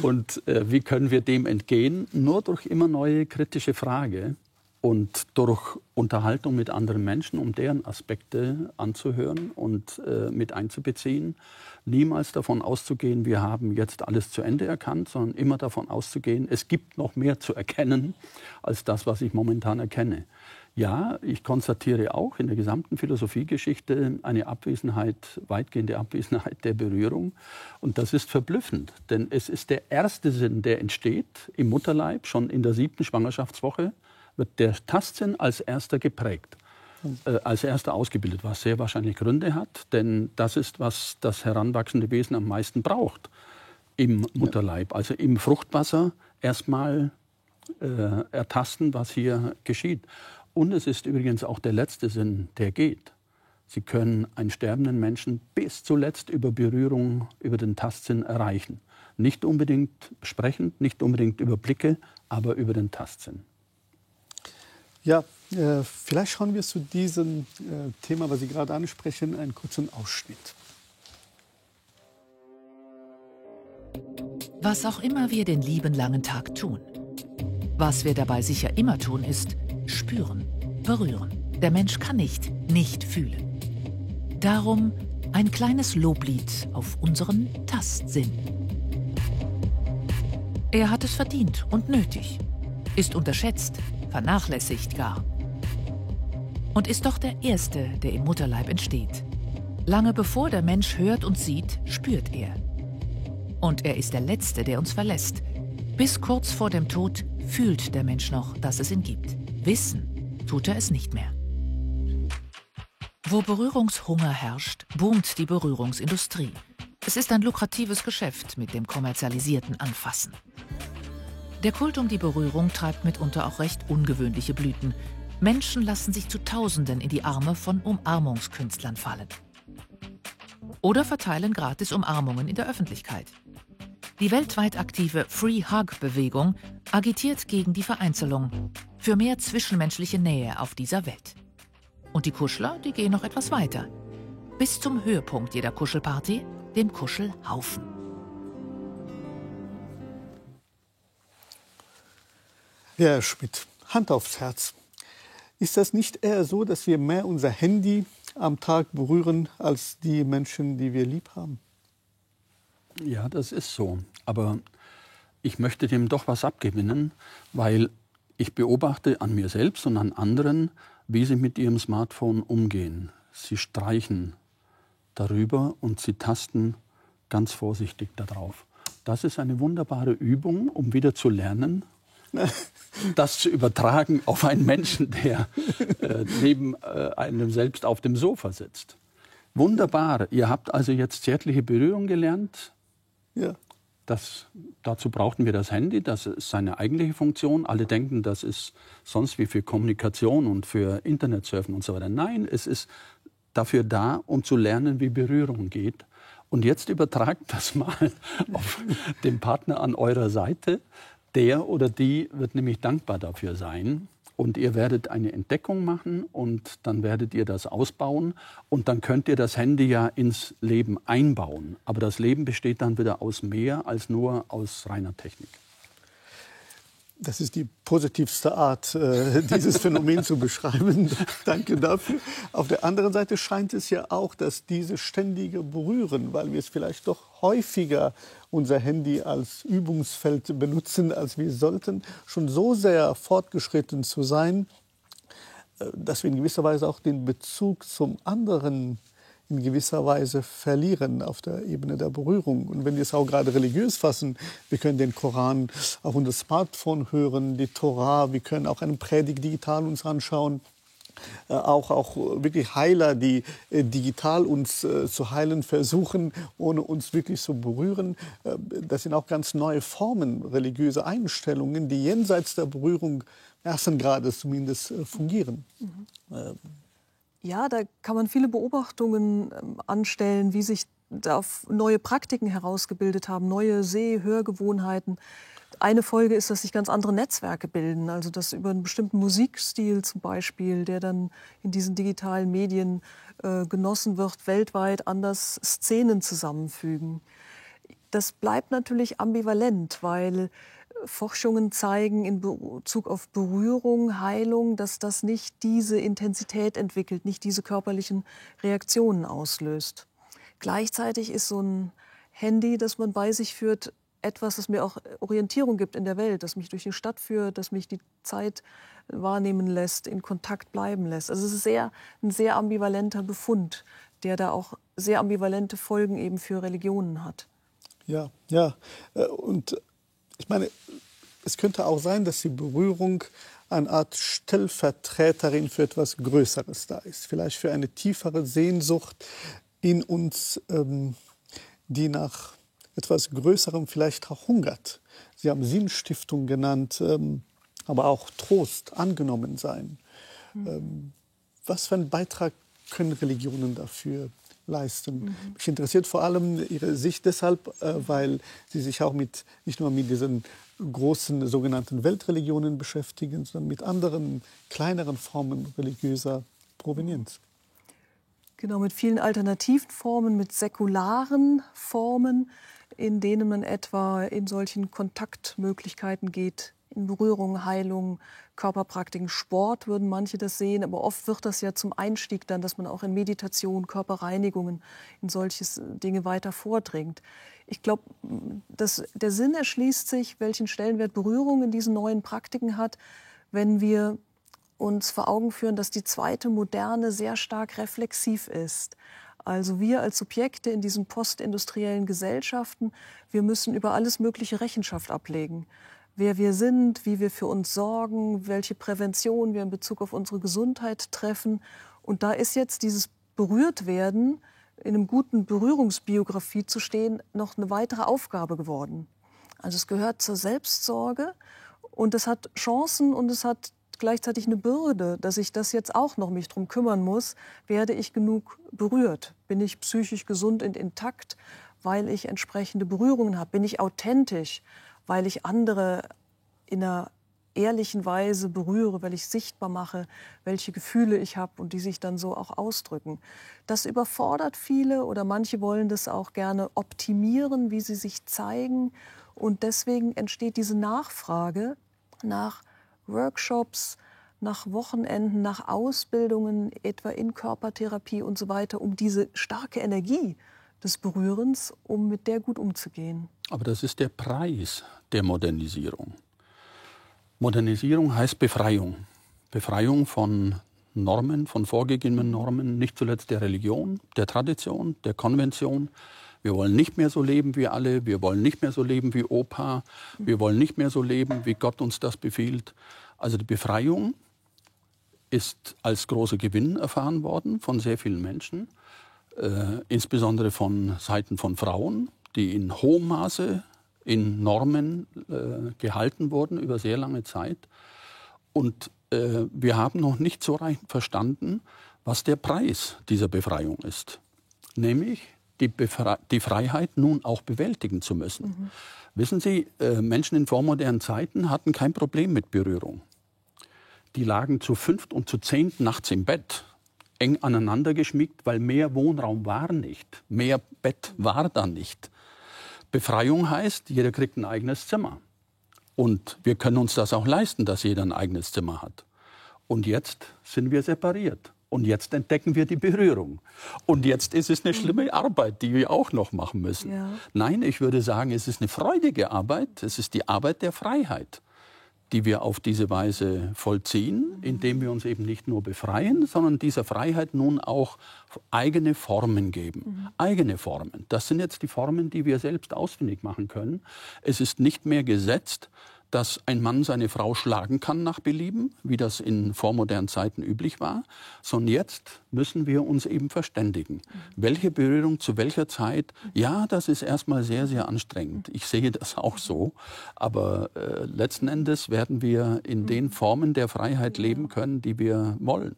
Und wie können wir dem entgehen? Nur durch immer neue kritische Frage. Und durch Unterhaltung mit anderen Menschen, um deren Aspekte anzuhören und mit einzubeziehen. Niemals davon auszugehen, wir haben jetzt alles zu Ende erkannt, sondern immer davon auszugehen, es gibt noch mehr zu erkennen, als das, was ich momentan erkenne. Ja, ich konstatiere auch in der gesamten Philosophiegeschichte eine Abwesenheit, weitgehende Abwesenheit der Berührung. Und das ist verblüffend, denn es ist der erste Sinn, der entsteht im Mutterleib, schon in der 7. Schwangerschaftswoche. Wird der Tastsinn als erster geprägt, als erster ausgebildet, was sehr wahrscheinlich Gründe hat, denn das ist, was das heranwachsende Wesen am meisten braucht im Mutterleib. Also im Fruchtwasser erstmal ertasten, was hier geschieht. Und es ist übrigens auch der letzte Sinn, der geht. Sie können einen sterbenden Menschen bis zuletzt über Berührung, über den Tastsinn erreichen. Nicht unbedingt sprechend, nicht unbedingt über Blicke, aber über den Tastsinn. Ja, vielleicht schauen wir zu diesem Thema, was Sie gerade ansprechen, einen kurzen Ausschnitt. Was auch immer wir den lieben langen Tag tun. Was wir dabei sicher immer tun, ist spüren, berühren. Der Mensch kann nicht fühlen. Darum ein kleines Loblied auf unseren Tastsinn. Er hat es verdient und nötig, ist unterschätzt, vernachlässigt gar. Und ist doch der Erste, der im Mutterleib entsteht. Lange bevor der Mensch hört und sieht, spürt er. Und er ist der Letzte, der uns verlässt. Bis kurz vor dem Tod fühlt der Mensch noch, dass es ihn gibt. Wissen tut er es nicht mehr. Wo Berührungshunger herrscht, boomt die Berührungsindustrie. Es ist ein lukratives Geschäft mit dem kommerzialisierten Anfassen. Der Kult um die Berührung treibt mitunter auch recht ungewöhnliche Blüten. Menschen lassen sich zu Tausenden in die Arme von Umarmungskünstlern fallen. Oder verteilen gratis Umarmungen in der Öffentlichkeit. Die weltweit aktive Free-Hug-Bewegung agitiert gegen die Vereinzelung, für mehr zwischenmenschliche Nähe auf dieser Welt. Und die Kuschler, die gehen noch etwas weiter. Bis zum Höhepunkt jeder Kuschelparty, dem Kuschelhaufen. Ja, Herr Schmidt, Hand aufs Herz. Ist das nicht eher so, dass wir mehr unser Handy am Tag berühren als die Menschen, die wir lieb haben. Ja, das ist so. Aber ich möchte dem doch was abgewinnen, weil ich beobachte an mir selbst und an anderen, wie sie mit ihrem Smartphone umgehen. Sie streichen darüber und sie tasten ganz vorsichtig darauf. Das ist eine wunderbare Übung, um wieder zu lernen, das zu übertragen auf einen Menschen, der neben einem selbst auf dem Sofa sitzt. Wunderbar. Ihr habt also jetzt zärtliche Berührung gelernt. Ja. Dazu brauchten wir das Handy, das ist seine eigentliche Funktion. Alle denken, das ist sonst wie für Kommunikation und für Internetsurfen und so weiter. Nein, es ist dafür da, um zu lernen, wie Berührung geht. Und jetzt übertragt das mal auf den Partner an eurer Seite. Der oder die wird nämlich dankbar dafür sein. Und ihr werdet eine Entdeckung machen und dann werdet ihr das ausbauen. Und dann könnt ihr das Handy ja ins Leben einbauen. Aber das Leben besteht dann wieder aus mehr als nur aus reiner Technik. Das ist die positivste Art, dieses Phänomen zu beschreiben. Danke dafür. Auf der anderen Seite scheint es ja auch, dass diese ständige Berühren, weil wir es vielleicht doch häufiger unser Handy als Übungsfeld benutzen, als wir sollten, schon so sehr fortgeschritten zu sein, dass wir in gewisser Weise auch den Bezug zum anderen in gewisser Weise verlieren auf der Ebene der Berührung. Und wenn wir es auch gerade religiös fassen, wir können den Koran auf unser Smartphone hören, die Tora, wir können auch eine Predigt digital uns anschauen. Auch wirklich Heiler, die digital uns zu heilen versuchen, ohne uns wirklich zu berühren. Das sind auch ganz neue Formen, religiöse Einstellungen, die jenseits der Berührung ersten Grades zumindest fungieren. Ja, da kann man viele Beobachtungen anstellen, wie sich da neue Praktiken herausgebildet haben, neue Hörgewohnheiten. Eine Folge ist, dass sich ganz andere Netzwerke bilden, also dass über einen bestimmten Musikstil zum Beispiel, der dann in diesen digitalen Medien genossen wird, weltweit anders Szenen zusammenfügen. Das bleibt natürlich ambivalent, weil Forschungen zeigen in Bezug auf Berührung, Heilung, dass das nicht diese Intensität entwickelt, nicht diese körperlichen Reaktionen auslöst. Gleichzeitig ist so ein Handy, das man bei sich führt, etwas, das mir auch Orientierung gibt in der Welt, das mich durch die Stadt führt, das mich die Zeit wahrnehmen lässt, in Kontakt bleiben lässt. Also es ist ein sehr ambivalenter Befund, der da auch sehr ambivalente Folgen eben für Religionen hat. Ja, und ich meine, es könnte auch sein, dass die Berührung eine Art Stellvertreterin für etwas Größeres da ist. Vielleicht für eine tiefere Sehnsucht in uns, die nach etwas Größerem vielleicht auch hungert. Sie haben Sinnstiftung genannt, aber auch Trost, angenommen sein. Was für einen Beitrag können Religionen dafür leisten? Mich interessiert vor allem Ihre Sicht deshalb, weil Sie sich auch nicht nur mit diesen großen sogenannten Weltreligionen beschäftigen, sondern mit anderen, kleineren Formen religiöser Provenienz. Genau, mit vielen alternativen Formen, mit säkularen Formen, in denen man etwa in solchen Kontaktmöglichkeiten geht, in Berührung, Heilung, Körperpraktiken, Sport würden manche das sehen, aber oft wird das ja zum Einstieg dann, dass man auch in Meditation, Körperreinigungen, in solche Dinge weiter vordringt. Ich glaube, der Sinn erschließt sich, welchen Stellenwert Berührung in diesen neuen Praktiken hat, wenn wir uns vor Augen führen, dass die zweite Moderne sehr stark reflexiv ist. Also wir als Subjekte in diesen postindustriellen Gesellschaften, wir müssen über alles Mögliche Rechenschaft ablegen. Wer wir sind, wie wir für uns sorgen, welche Prävention wir in Bezug auf unsere Gesundheit treffen. Und da ist jetzt dieses Berührtwerden, in einem guten Berührungsbiografie zu stehen, noch eine weitere Aufgabe geworden. Also es gehört zur Selbstsorge und es hat Chancen und es hat gleichzeitig eine Bürde, dass ich das jetzt auch noch mich drum kümmern muss. Werde ich genug berührt? Bin ich psychisch gesund und intakt, weil ich entsprechende Berührungen habe? Bin ich authentisch, weil ich andere in einer ehrlichen Weise berühre, weil ich sichtbar mache, welche Gefühle ich habe und die sich dann so auch ausdrücken. Das überfordert viele oder manche wollen das auch gerne optimieren, wie sie sich zeigen. Und deswegen entsteht diese Nachfrage nach Workshops, nach Wochenenden, nach Ausbildungen, etwa in Körpertherapie und so weiter, um diese starke Energie des Berührens, um mit der gut umzugehen. Aber das ist der Preis der Modernisierung. Modernisierung heißt Befreiung. Befreiung von Normen, von vorgegebenen Normen, nicht zuletzt der Religion, der Tradition, der Konvention. Wir wollen nicht mehr so leben wie alle, wir wollen nicht mehr so leben wie Opa, wir wollen nicht mehr so leben, wie Gott uns das befiehlt. Also die Befreiung ist als großer Gewinn erfahren worden von sehr vielen Menschen, insbesondere von Seiten von Frauen, die in hohem Maße in Normen gehalten wurden über sehr lange Zeit. Und wir haben noch nicht so recht verstanden, was der Preis dieser Befreiung ist. Nämlich die Freiheit nun auch bewältigen zu müssen. Wissen Sie, Menschen in vormodernen Zeiten hatten kein Problem mit Berührung. Die lagen zu 5. und zu 10. nachts im Bett, eng aneinander geschmiegt, weil mehr Wohnraum war nicht, mehr Bett war da nicht. Befreiung heißt, jeder kriegt ein eigenes Zimmer. Und wir können uns das auch leisten, dass jeder ein eigenes Zimmer hat. Und jetzt sind wir separiert. Und jetzt entdecken wir die Berührung. Und jetzt ist es eine schlimme Arbeit, die wir auch noch machen müssen. Ja. Nein, ich würde sagen, es ist eine freudige Arbeit. Es ist die Arbeit der Freiheit, die wir auf diese Weise vollziehen, indem wir uns eben nicht nur befreien, sondern dieser Freiheit nun auch eigene Formen geben. Eigene Formen. Das sind jetzt die Formen, die wir selbst ausfindig machen können. Es ist nicht mehr gesetzt, dass ein Mann seine Frau schlagen kann nach Belieben, wie das in vormodernen Zeiten üblich war, sondern jetzt müssen wir uns eben verständigen. Welche Berührung zu welcher Zeit, ja, das ist erstmal sehr, sehr anstrengend. Ich sehe das auch so, aber letzten Endes werden wir in den Formen der Freiheit leben können, die wir wollen.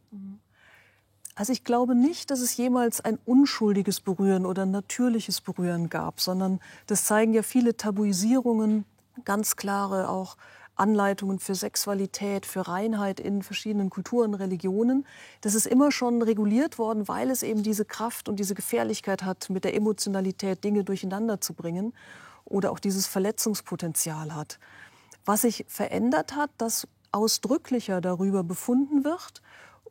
Also ich glaube nicht, dass es jemals ein unschuldiges Berühren oder ein natürliches Berühren gab, sondern das zeigen ja viele Tabuisierungen, ganz klare auch Anleitungen für Sexualität, für Reinheit in verschiedenen Kulturen, Religionen. Das ist immer schon reguliert worden, weil es eben diese Kraft und diese Gefährlichkeit hat, mit der Emotionalität Dinge durcheinander zu bringen oder auch dieses Verletzungspotenzial hat. Was sich verändert hat, dass ausdrücklicher darüber befunden wird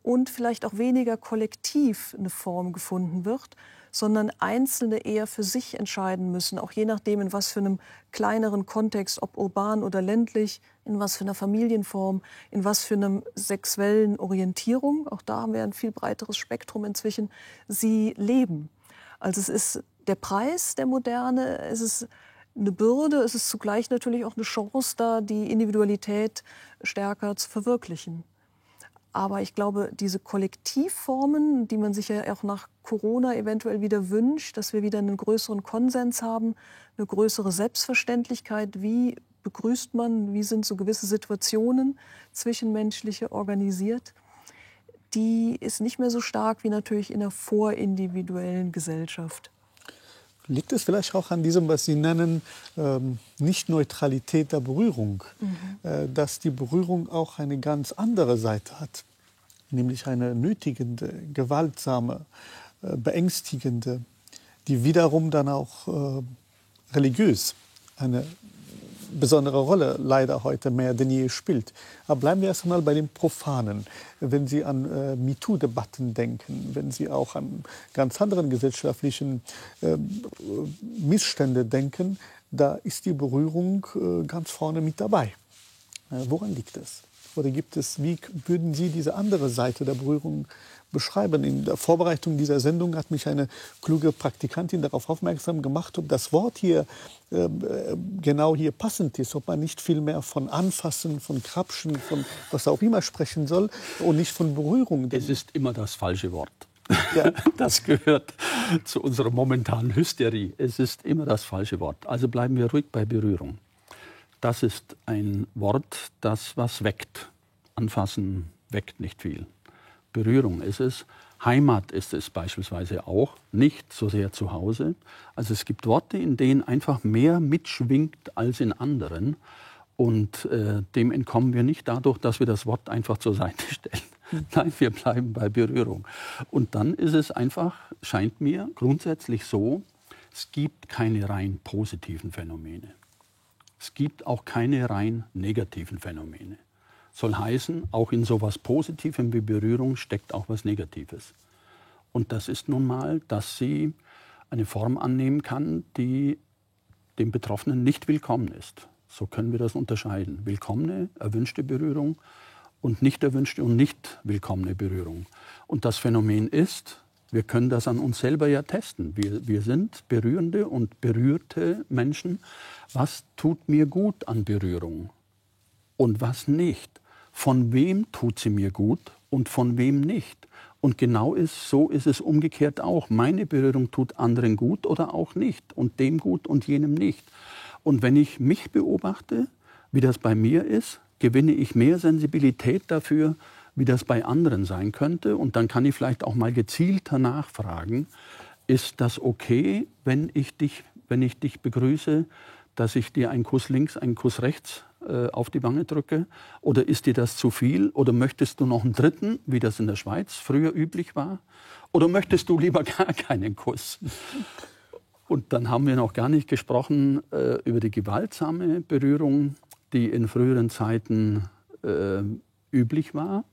und vielleicht auch weniger kollektiv eine Form gefunden wird, sondern Einzelne eher für sich entscheiden müssen, auch je nachdem, in was für einem kleineren Kontext, ob urban oder ländlich, in was für einer Familienform, in was für einer sexuellen Orientierung, auch da haben wir ein viel breiteres Spektrum inzwischen, sie leben. Also es ist der Preis der Moderne, es ist eine Bürde, es ist zugleich natürlich auch eine Chance da, die Individualität stärker zu verwirklichen. Aber ich glaube, diese Kollektivformen, die man sich ja auch nach Corona eventuell wieder wünscht, dass wir wieder einen größeren Konsens haben, eine größere Selbstverständlichkeit, wie begrüßt man, wie sind so gewisse Situationen zwischenmenschliche organisiert, die ist nicht mehr so stark wie natürlich in einer vorindividuellen Gesellschaft. Liegt es vielleicht auch an diesem, was Sie nennen, Nicht-Neutralität der Berührung, dass die Berührung auch eine ganz andere Seite hat, nämlich eine nötigende, gewaltsame, beängstigende, die wiederum dann auch religiös eine besondere Rolle leider heute mehr denn je spielt. Aber bleiben wir erst einmal bei dem Profanen. Wenn Sie an MeToo-Debatten denken, wenn Sie auch an ganz anderen gesellschaftlichen Missstände denken, da ist die Berührung ganz vorne mit dabei. Woran liegt es? Oder gibt es, wie würden Sie diese andere Seite der Berührung beschreiben? In der Vorbereitung dieser Sendung hat mich eine kluge Praktikantin darauf aufmerksam gemacht, ob das Wort hier genau hier passend ist, ob man nicht viel mehr von Anfassen, von Krapschen, von was auch immer sprechen soll und nicht von Berührung. Es ist immer das falsche Wort. Ja. Das gehört zu unserer momentanen Hysterie. Es ist immer das falsche Wort. Also bleiben wir ruhig bei Berührung. Das ist ein Wort, das was weckt. Anfassen weckt nicht viel. Berührung ist es. Heimat ist es beispielsweise auch, nicht so sehr zu Hause. Also es gibt Worte, in denen einfach mehr mitschwingt als in anderen. Und dem entkommen wir nicht dadurch, dass wir das Wort einfach zur Seite stellen. Nein, wir bleiben bei Berührung. Und dann ist es einfach, scheint mir, grundsätzlich so, es gibt keine rein positiven Phänomene. Es gibt auch keine rein negativen Phänomene, Soll heißen, auch in sowas Positivem wie Berührung steckt auch was Negatives. Und das ist nun mal, dass sie eine Form annehmen kann, die dem Betroffenen nicht willkommen ist. So können wir das unterscheiden. Willkommene, erwünschte Berührung und nicht erwünschte und nicht willkommene Berührung. Und das Phänomen ist, wir können das an uns selber ja testen. Wir sind berührende und berührte Menschen. Was tut mir gut an Berührung und was nicht? Von wem tut sie mir gut und von wem nicht? Und genau so ist es umgekehrt auch. Meine Berührung tut anderen gut oder auch nicht und dem gut und jenem nicht. Und wenn ich mich beobachte, wie das bei mir ist, gewinne ich mehr Sensibilität dafür, wie das bei anderen sein könnte. Und dann kann ich vielleicht auch mal gezielter nachfragen, ist das okay, wenn ich dich begrüße, dass ich dir einen Kuss links, einen Kuss rechts auf die Wange drücke? Oder ist dir das zu viel? Oder möchtest du noch einen dritten, wie das in der Schweiz früher üblich war? Oder möchtest du lieber gar keinen Kuss? Und dann haben wir noch gar nicht gesprochen über die gewaltsame Berührung, die in früheren Zeiten üblich war.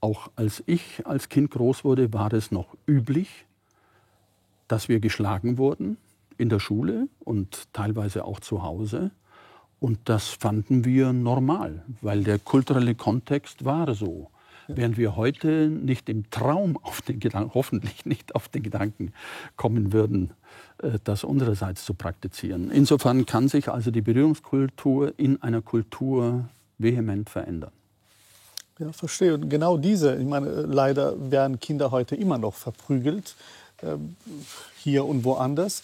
Auch als ich als Kind groß wurde, war es noch üblich, dass wir geschlagen wurden in der Schule und teilweise auch zu Hause. Und das fanden wir normal, weil der kulturelle Kontext war so. Ja. Während wir heute nicht im Traum hoffentlich nicht auf den Gedanken kommen würden, das unsererseits zu praktizieren. Insofern kann sich also die Berührungskultur in einer Kultur vehement verändern. Ja, verstehe. Und genau diese, ich meine, leider werden Kinder heute immer noch verprügelt, hier und woanders.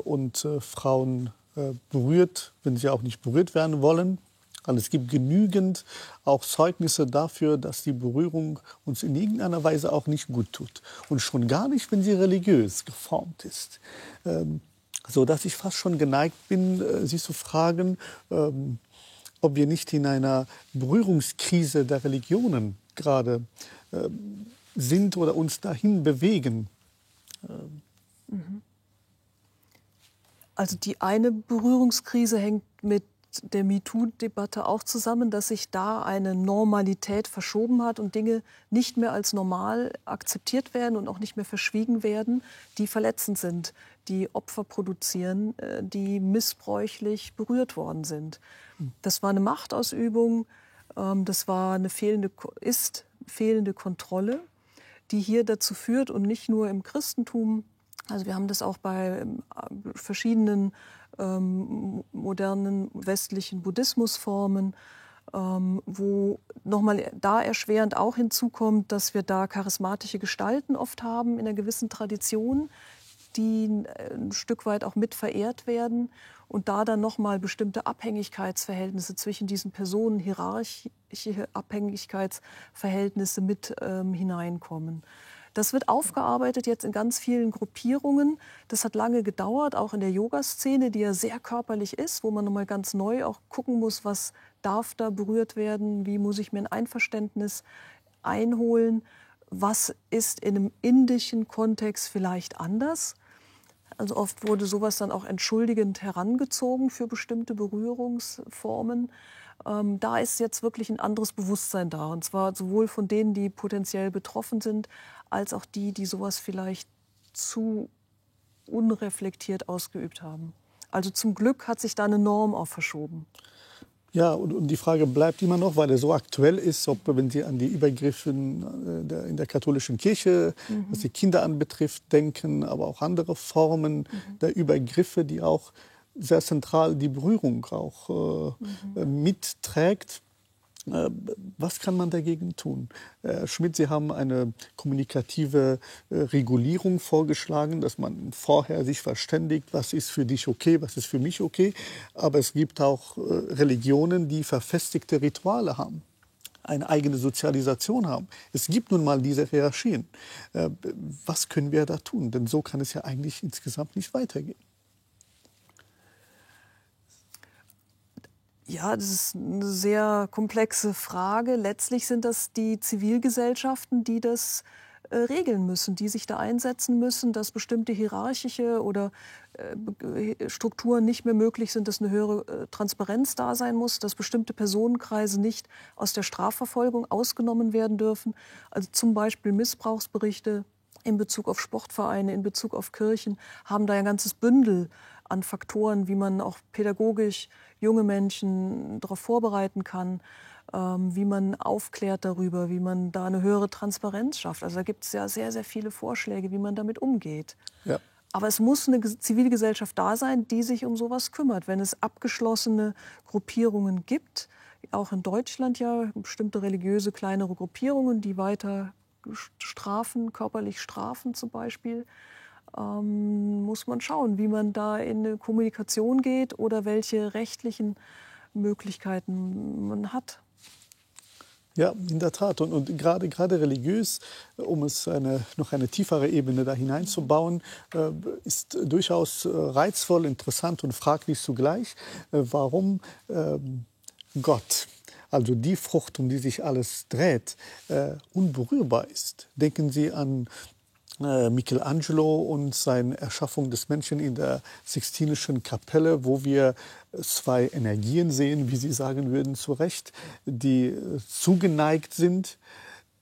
Und Frauen berührt, wenn sie auch nicht berührt werden wollen. Und es gibt genügend auch Zeugnisse dafür, dass die Berührung uns in irgendeiner Weise auch nicht gut tut. Und schon gar nicht, wenn sie religiös geformt ist. So dass ich fast schon geneigt bin, Sie zu fragen, ob wir nicht in einer Berührungskrise der Religionen gerade sind oder uns dahin bewegen. Also die eine Berührungskrise hängt mit der MeToo-Debatte auch zusammen, dass sich da eine Normalität verschoben hat und Dinge nicht mehr als normal akzeptiert werden und auch nicht mehr verschwiegen werden, die verletzend sind, die Opfer produzieren, die missbräuchlich berührt worden sind. Das war eine Machtausübung, das war eine fehlende Kontrolle, die hier dazu führt und nicht nur im Christentum. Also wir haben das auch bei verschiedenen modernen westlichen Buddhismusformen, wo nochmal da erschwerend auch hinzukommt, dass wir da charismatische Gestalten oft haben in einer gewissen Tradition, die ein Stück weit auch mit verehrt werden und da dann nochmal bestimmte Abhängigkeitsverhältnisse zwischen diesen Personen, hierarchische Abhängigkeitsverhältnisse mit hineinkommen. Das wird aufgearbeitet jetzt in ganz vielen Gruppierungen. Das hat lange gedauert, auch in der Yoga-Szene, die ja sehr körperlich ist, wo man nochmal ganz neu auch gucken muss, was darf da berührt werden, wie muss ich mir ein Einverständnis einholen, was ist in einem indischen Kontext vielleicht anders. Also oft wurde sowas dann auch entschuldigend herangezogen für bestimmte Berührungsformen. Da ist jetzt wirklich ein anderes Bewusstsein da. Und zwar sowohl von denen, die potenziell betroffen sind, als auch die, die sowas vielleicht zu unreflektiert ausgeübt haben. Also zum Glück hat sich da eine Norm auch verschoben. Ja, und die Frage bleibt immer noch, weil er so aktuell ist, ob, wenn Sie an die Übergriffe in der katholischen Kirche, was die Kinder anbetrifft, denken, aber auch andere Formen der Übergriffe, die auch sehr zentral die Berührung auch mitträgt. Was kann man dagegen tun? Herr Schmidt, Sie haben eine kommunikative Regulierung vorgeschlagen, dass man vorher sich verständigt, was ist für dich okay, was ist für mich okay. Aber es gibt auch Religionen, die verfestigte Rituale haben, eine eigene Sozialisation haben. Es gibt nun mal diese Hierarchien. Was können wir da tun? Denn so kann es ja eigentlich insgesamt nicht weitergehen. Ja, das ist eine sehr komplexe Frage. Letztlich sind das die Zivilgesellschaften, die das regeln müssen, die sich da einsetzen müssen, dass bestimmte hierarchische oder Strukturen nicht mehr möglich sind, dass eine höhere Transparenz da sein muss, dass bestimmte Personenkreise nicht aus der Strafverfolgung ausgenommen werden dürfen. Also zum Beispiel Missbrauchsberichte in Bezug auf Sportvereine, in Bezug auf Kirchen, haben da ein ganzes Bündel an Faktoren, wie man auch pädagogisch junge Menschen darauf vorbereiten kann, wie man aufklärt darüber, wie man da eine höhere Transparenz schafft. Also da gibt es ja sehr, sehr viele Vorschläge, wie man damit umgeht. Ja. Aber es muss eine Zivilgesellschaft da sein, die sich um sowas kümmert. Wenn es abgeschlossene Gruppierungen gibt, auch in Deutschland ja bestimmte religiöse kleinere Gruppierungen, die weiter strafen, körperlich strafen zum Beispiel, muss man schauen, wie man da in eine Kommunikation geht oder welche rechtlichen Möglichkeiten man hat. Ja, in der Tat. Und gerade religiös, um es noch eine tiefere Ebene da hineinzubauen, ist durchaus reizvoll, interessant und fraglich zugleich, warum Gott, also die Frucht, um die sich alles dreht, unberührbar ist. Denken Sie an Michelangelo und seine Erschaffung des Menschen in der Sixtinischen Kapelle, wo wir zwei Energien sehen, wie Sie sagen würden, zu Recht, die zugeneigt sind,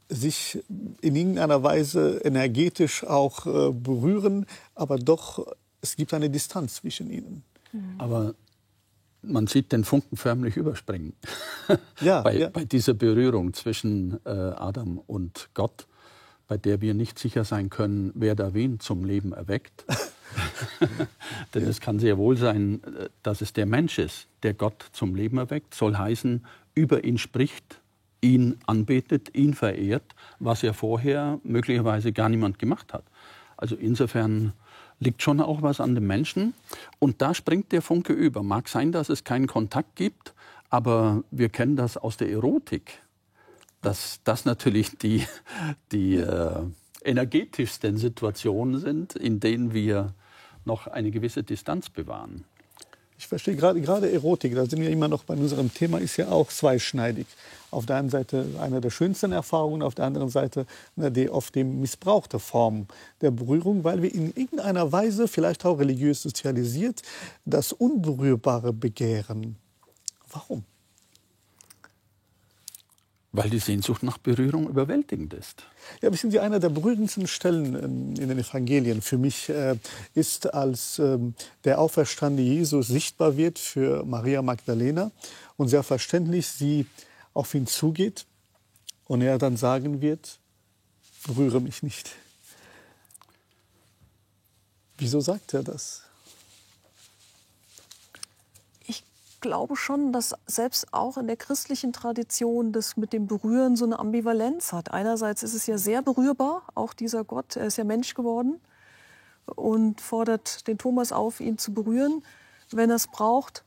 sich in irgendeiner Weise energetisch auch berühren, aber doch, es gibt eine Distanz zwischen ihnen. Aber man sieht den Funken förmlich überspringen ja, bei dieser Berührung zwischen Adam und Gott, bei der wir nicht sicher sein können, wer da wen zum Leben erweckt. Denn es kann sehr wohl sein, dass es der Mensch ist, der Gott zum Leben erweckt. Soll heißen, über ihn spricht, ihn anbetet, ihn verehrt, was ja vorher möglicherweise gar niemand gemacht hat. Also insofern liegt schon auch was an dem Menschen. Und da springt der Funke über. Mag sein, dass es keinen Kontakt gibt, aber wir kennen das aus der Erotik. Dass das natürlich die energetischsten Situationen sind, in denen wir noch eine gewisse Distanz bewahren. Ich verstehe gerade Erotik, da sind wir immer noch bei unserem Thema, ist ja auch zweischneidig. Auf der einen Seite eine der schönsten Erfahrungen, auf der anderen Seite die oft missbrauchte Form der Berührung, weil wir in irgendeiner Weise, vielleicht auch religiös sozialisiert, das Unberührbare begehren. Warum? Weil die Sehnsucht nach Berührung überwältigend ist. Ja, wissen Sie, einer der berührendsten Stellen in den Evangelien für mich ist, als der auferstandene Jesus sichtbar wird für Maria Magdalena und selbstverständlich sie auf ihn zugeht und er dann sagen wird, berühre mich nicht. Wieso sagt er das? Ich glaube schon, dass selbst auch in der christlichen Tradition das mit dem Berühren so eine Ambivalenz hat. Einerseits ist es ja sehr berührbar, auch dieser Gott, er ist ja Mensch geworden und fordert den Thomas auf, ihn zu berühren, wenn er es braucht.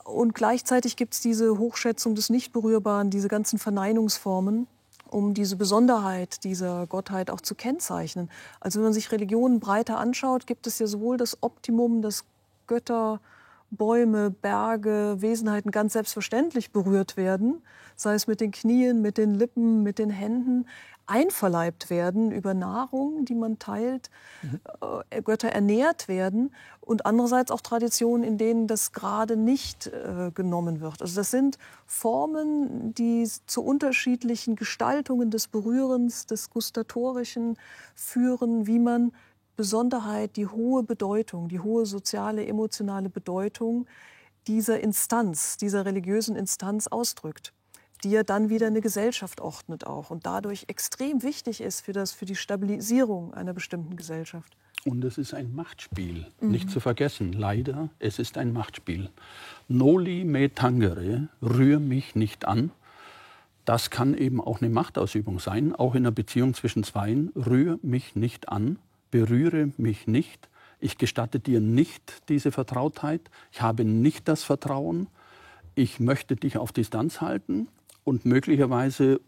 Und gleichzeitig gibt es diese Hochschätzung des Nichtberührbaren, diese ganzen Verneinungsformen, um diese Besonderheit dieser Gottheit auch zu kennzeichnen. Also wenn man sich Religionen breiter anschaut, gibt es ja sowohl das Optimum, dass Götter, Bäume, Berge, Wesenheiten ganz selbstverständlich berührt werden, sei es mit den Knien, mit den Lippen, mit den Händen, einverleibt werden über Nahrung, die man teilt, Götter ernährt werden und andererseits auch Traditionen, in denen das gerade nicht genommen wird. Also das sind Formen, die zu unterschiedlichen Gestaltungen des Berührens, des Gustatorischen führen, wie man Besonderheit, die hohe Bedeutung, die hohe soziale, emotionale Bedeutung dieser Instanz, dieser religiösen Instanz ausdrückt, die ja dann wieder eine Gesellschaft ordnet auch und dadurch extrem wichtig ist für die Stabilisierung einer bestimmten Gesellschaft. Und es ist ein Machtspiel, nicht zu vergessen. Leider, es ist ein Machtspiel. Noli me tangere, rühr mich nicht an. Das kann eben auch eine Machtausübung sein, auch in einer Beziehung zwischen Zweien. Rühr mich nicht an. Berühre mich nicht, ich gestatte dir nicht diese Vertrautheit, ich habe nicht das Vertrauen, ich möchte dich auf Distanz halten und möglicherweise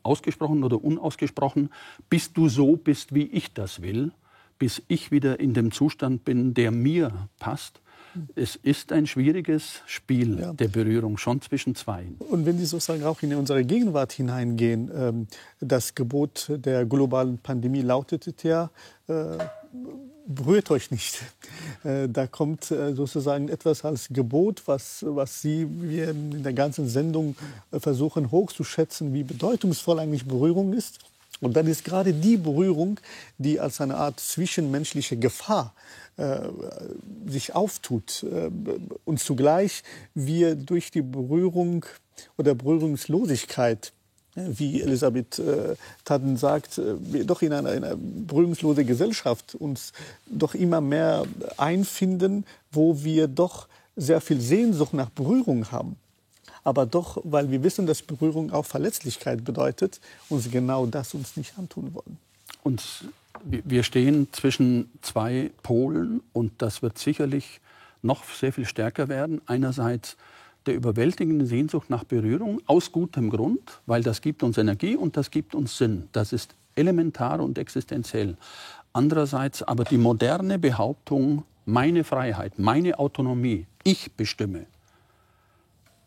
ausgesprochen oder unausgesprochen, bis du so bist, wie ich das will, bis ich wieder in dem Zustand bin, der mir passt. Es ist ein schwieriges Spiel der Berührung, schon zwischen zwei. Und wenn Sie sozusagen auch in unsere Gegenwart hineingehen, das Gebot der globalen Pandemie lautet ja, berührt euch nicht. Da kommt sozusagen etwas als Gebot, was wir in der ganzen Sendung versuchen hochzuschätzen, wie bedeutungsvoll eigentlich Berührung ist. Und dann ist gerade die Berührung, die als eine Art zwischenmenschliche Gefahr sich auftut. Und zugleich wir durch die Berührung oder Berührungslosigkeit, wie Elisabeth Tadden sagt, wir doch in einer berührungslosen Gesellschaft uns doch immer mehr einfinden, wo wir doch sehr viel Sehnsucht nach Berührung haben. Aber doch, weil wir wissen, dass Berührung auch Verletzlichkeit bedeutet, uns genau das uns nicht antun wollen. Wir stehen zwischen zwei Polen und das wird sicherlich noch sehr viel stärker werden. Einerseits der überwältigende Sehnsucht nach Berührung, aus gutem Grund, weil das gibt uns Energie und das gibt uns Sinn. Das ist elementar und existenziell. Andererseits aber die moderne Behauptung, meine Freiheit, meine Autonomie, ich bestimme.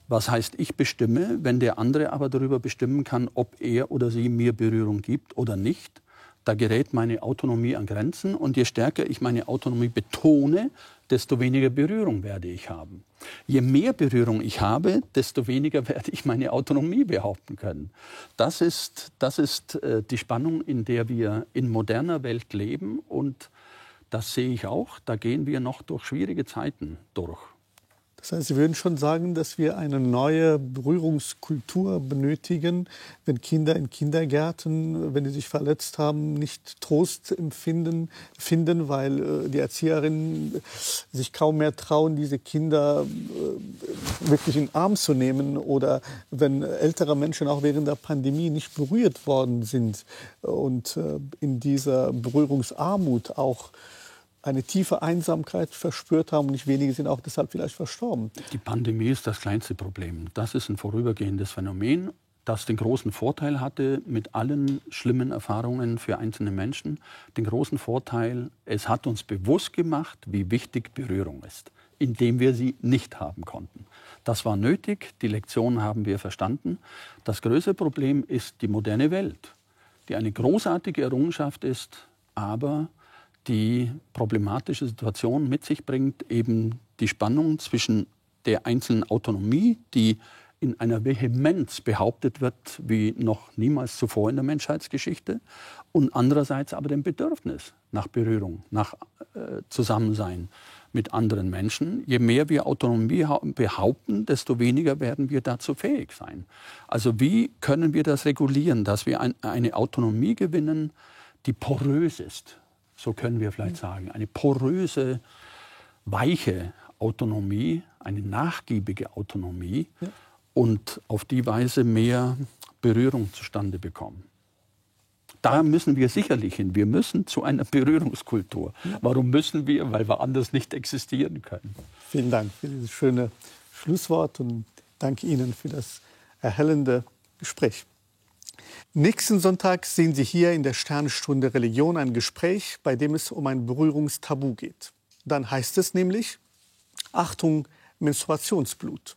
Was heißt, ich bestimme, wenn der andere aber darüber bestimmen kann, ob er oder sie mir Berührung gibt oder nicht? Da gerät meine Autonomie an Grenzen und je stärker ich meine Autonomie betone, desto weniger Berührung werde ich haben. Je mehr Berührung ich habe, desto weniger werde ich meine Autonomie behaupten können. Das ist die Spannung, in der wir in moderner Welt leben und das sehe ich auch, da gehen wir noch durch schwierige Zeiten durch. Das heißt, Sie würden schon sagen, dass wir eine neue Berührungskultur benötigen, wenn Kinder in Kindergärten, wenn sie sich verletzt haben, nicht Trost finden, weil die Erzieherinnen sich kaum mehr trauen, diese Kinder wirklich in den Arm zu nehmen. Oder wenn ältere Menschen auch während der Pandemie nicht berührt worden sind und in dieser Berührungsarmut auch eine tiefe Einsamkeit verspürt haben und nicht wenige sind auch deshalb vielleicht verstorben. Die Pandemie ist das kleinste Problem. Das ist ein vorübergehendes Phänomen, das den großen Vorteil hatte, mit allen schlimmen Erfahrungen für einzelne Menschen, den großen Vorteil, es hat uns bewusst gemacht, wie wichtig Berührung ist, indem wir sie nicht haben konnten. Das war nötig, die Lektion haben wir verstanden. Das größere Problem ist die moderne Welt, die eine großartige Errungenschaft ist, aber die problematische Situation mit sich bringt, eben die Spannung zwischen der einzelnen Autonomie, die in einer Vehemenz behauptet wird, wie noch niemals zuvor in der Menschheitsgeschichte, und andererseits aber dem Bedürfnis nach Berührung, nach Zusammensein mit anderen Menschen. Je mehr wir Autonomie behaupten, desto weniger werden wir dazu fähig sein. Also wie können wir das regulieren, dass wir eine Autonomie gewinnen, die porös ist? So können wir vielleicht sagen, eine poröse, weiche Autonomie, eine nachgiebige Autonomie und auf die Weise mehr Berührung zustande bekommen. Da müssen wir sicherlich hin. Wir müssen zu einer Berührungskultur. Warum müssen wir? Weil wir anders nicht existieren können. Vielen Dank für dieses schöne Schlusswort und danke Ihnen für das erhellende Gespräch. Nächsten Sonntag sehen Sie hier in der Sternstunde Religion ein Gespräch, bei dem es um ein Berührungstabu geht. Dann heißt es nämlich, Achtung, Menstruationsblut.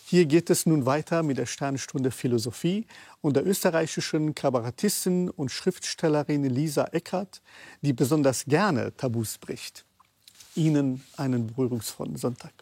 Hier geht es nun weiter mit der Sternstunde Philosophie und der österreichischen Kabarettistin und Schriftstellerin Lisa Eckert, die besonders gerne Tabus bricht. Ihnen einen berührungsvollen Sonntag.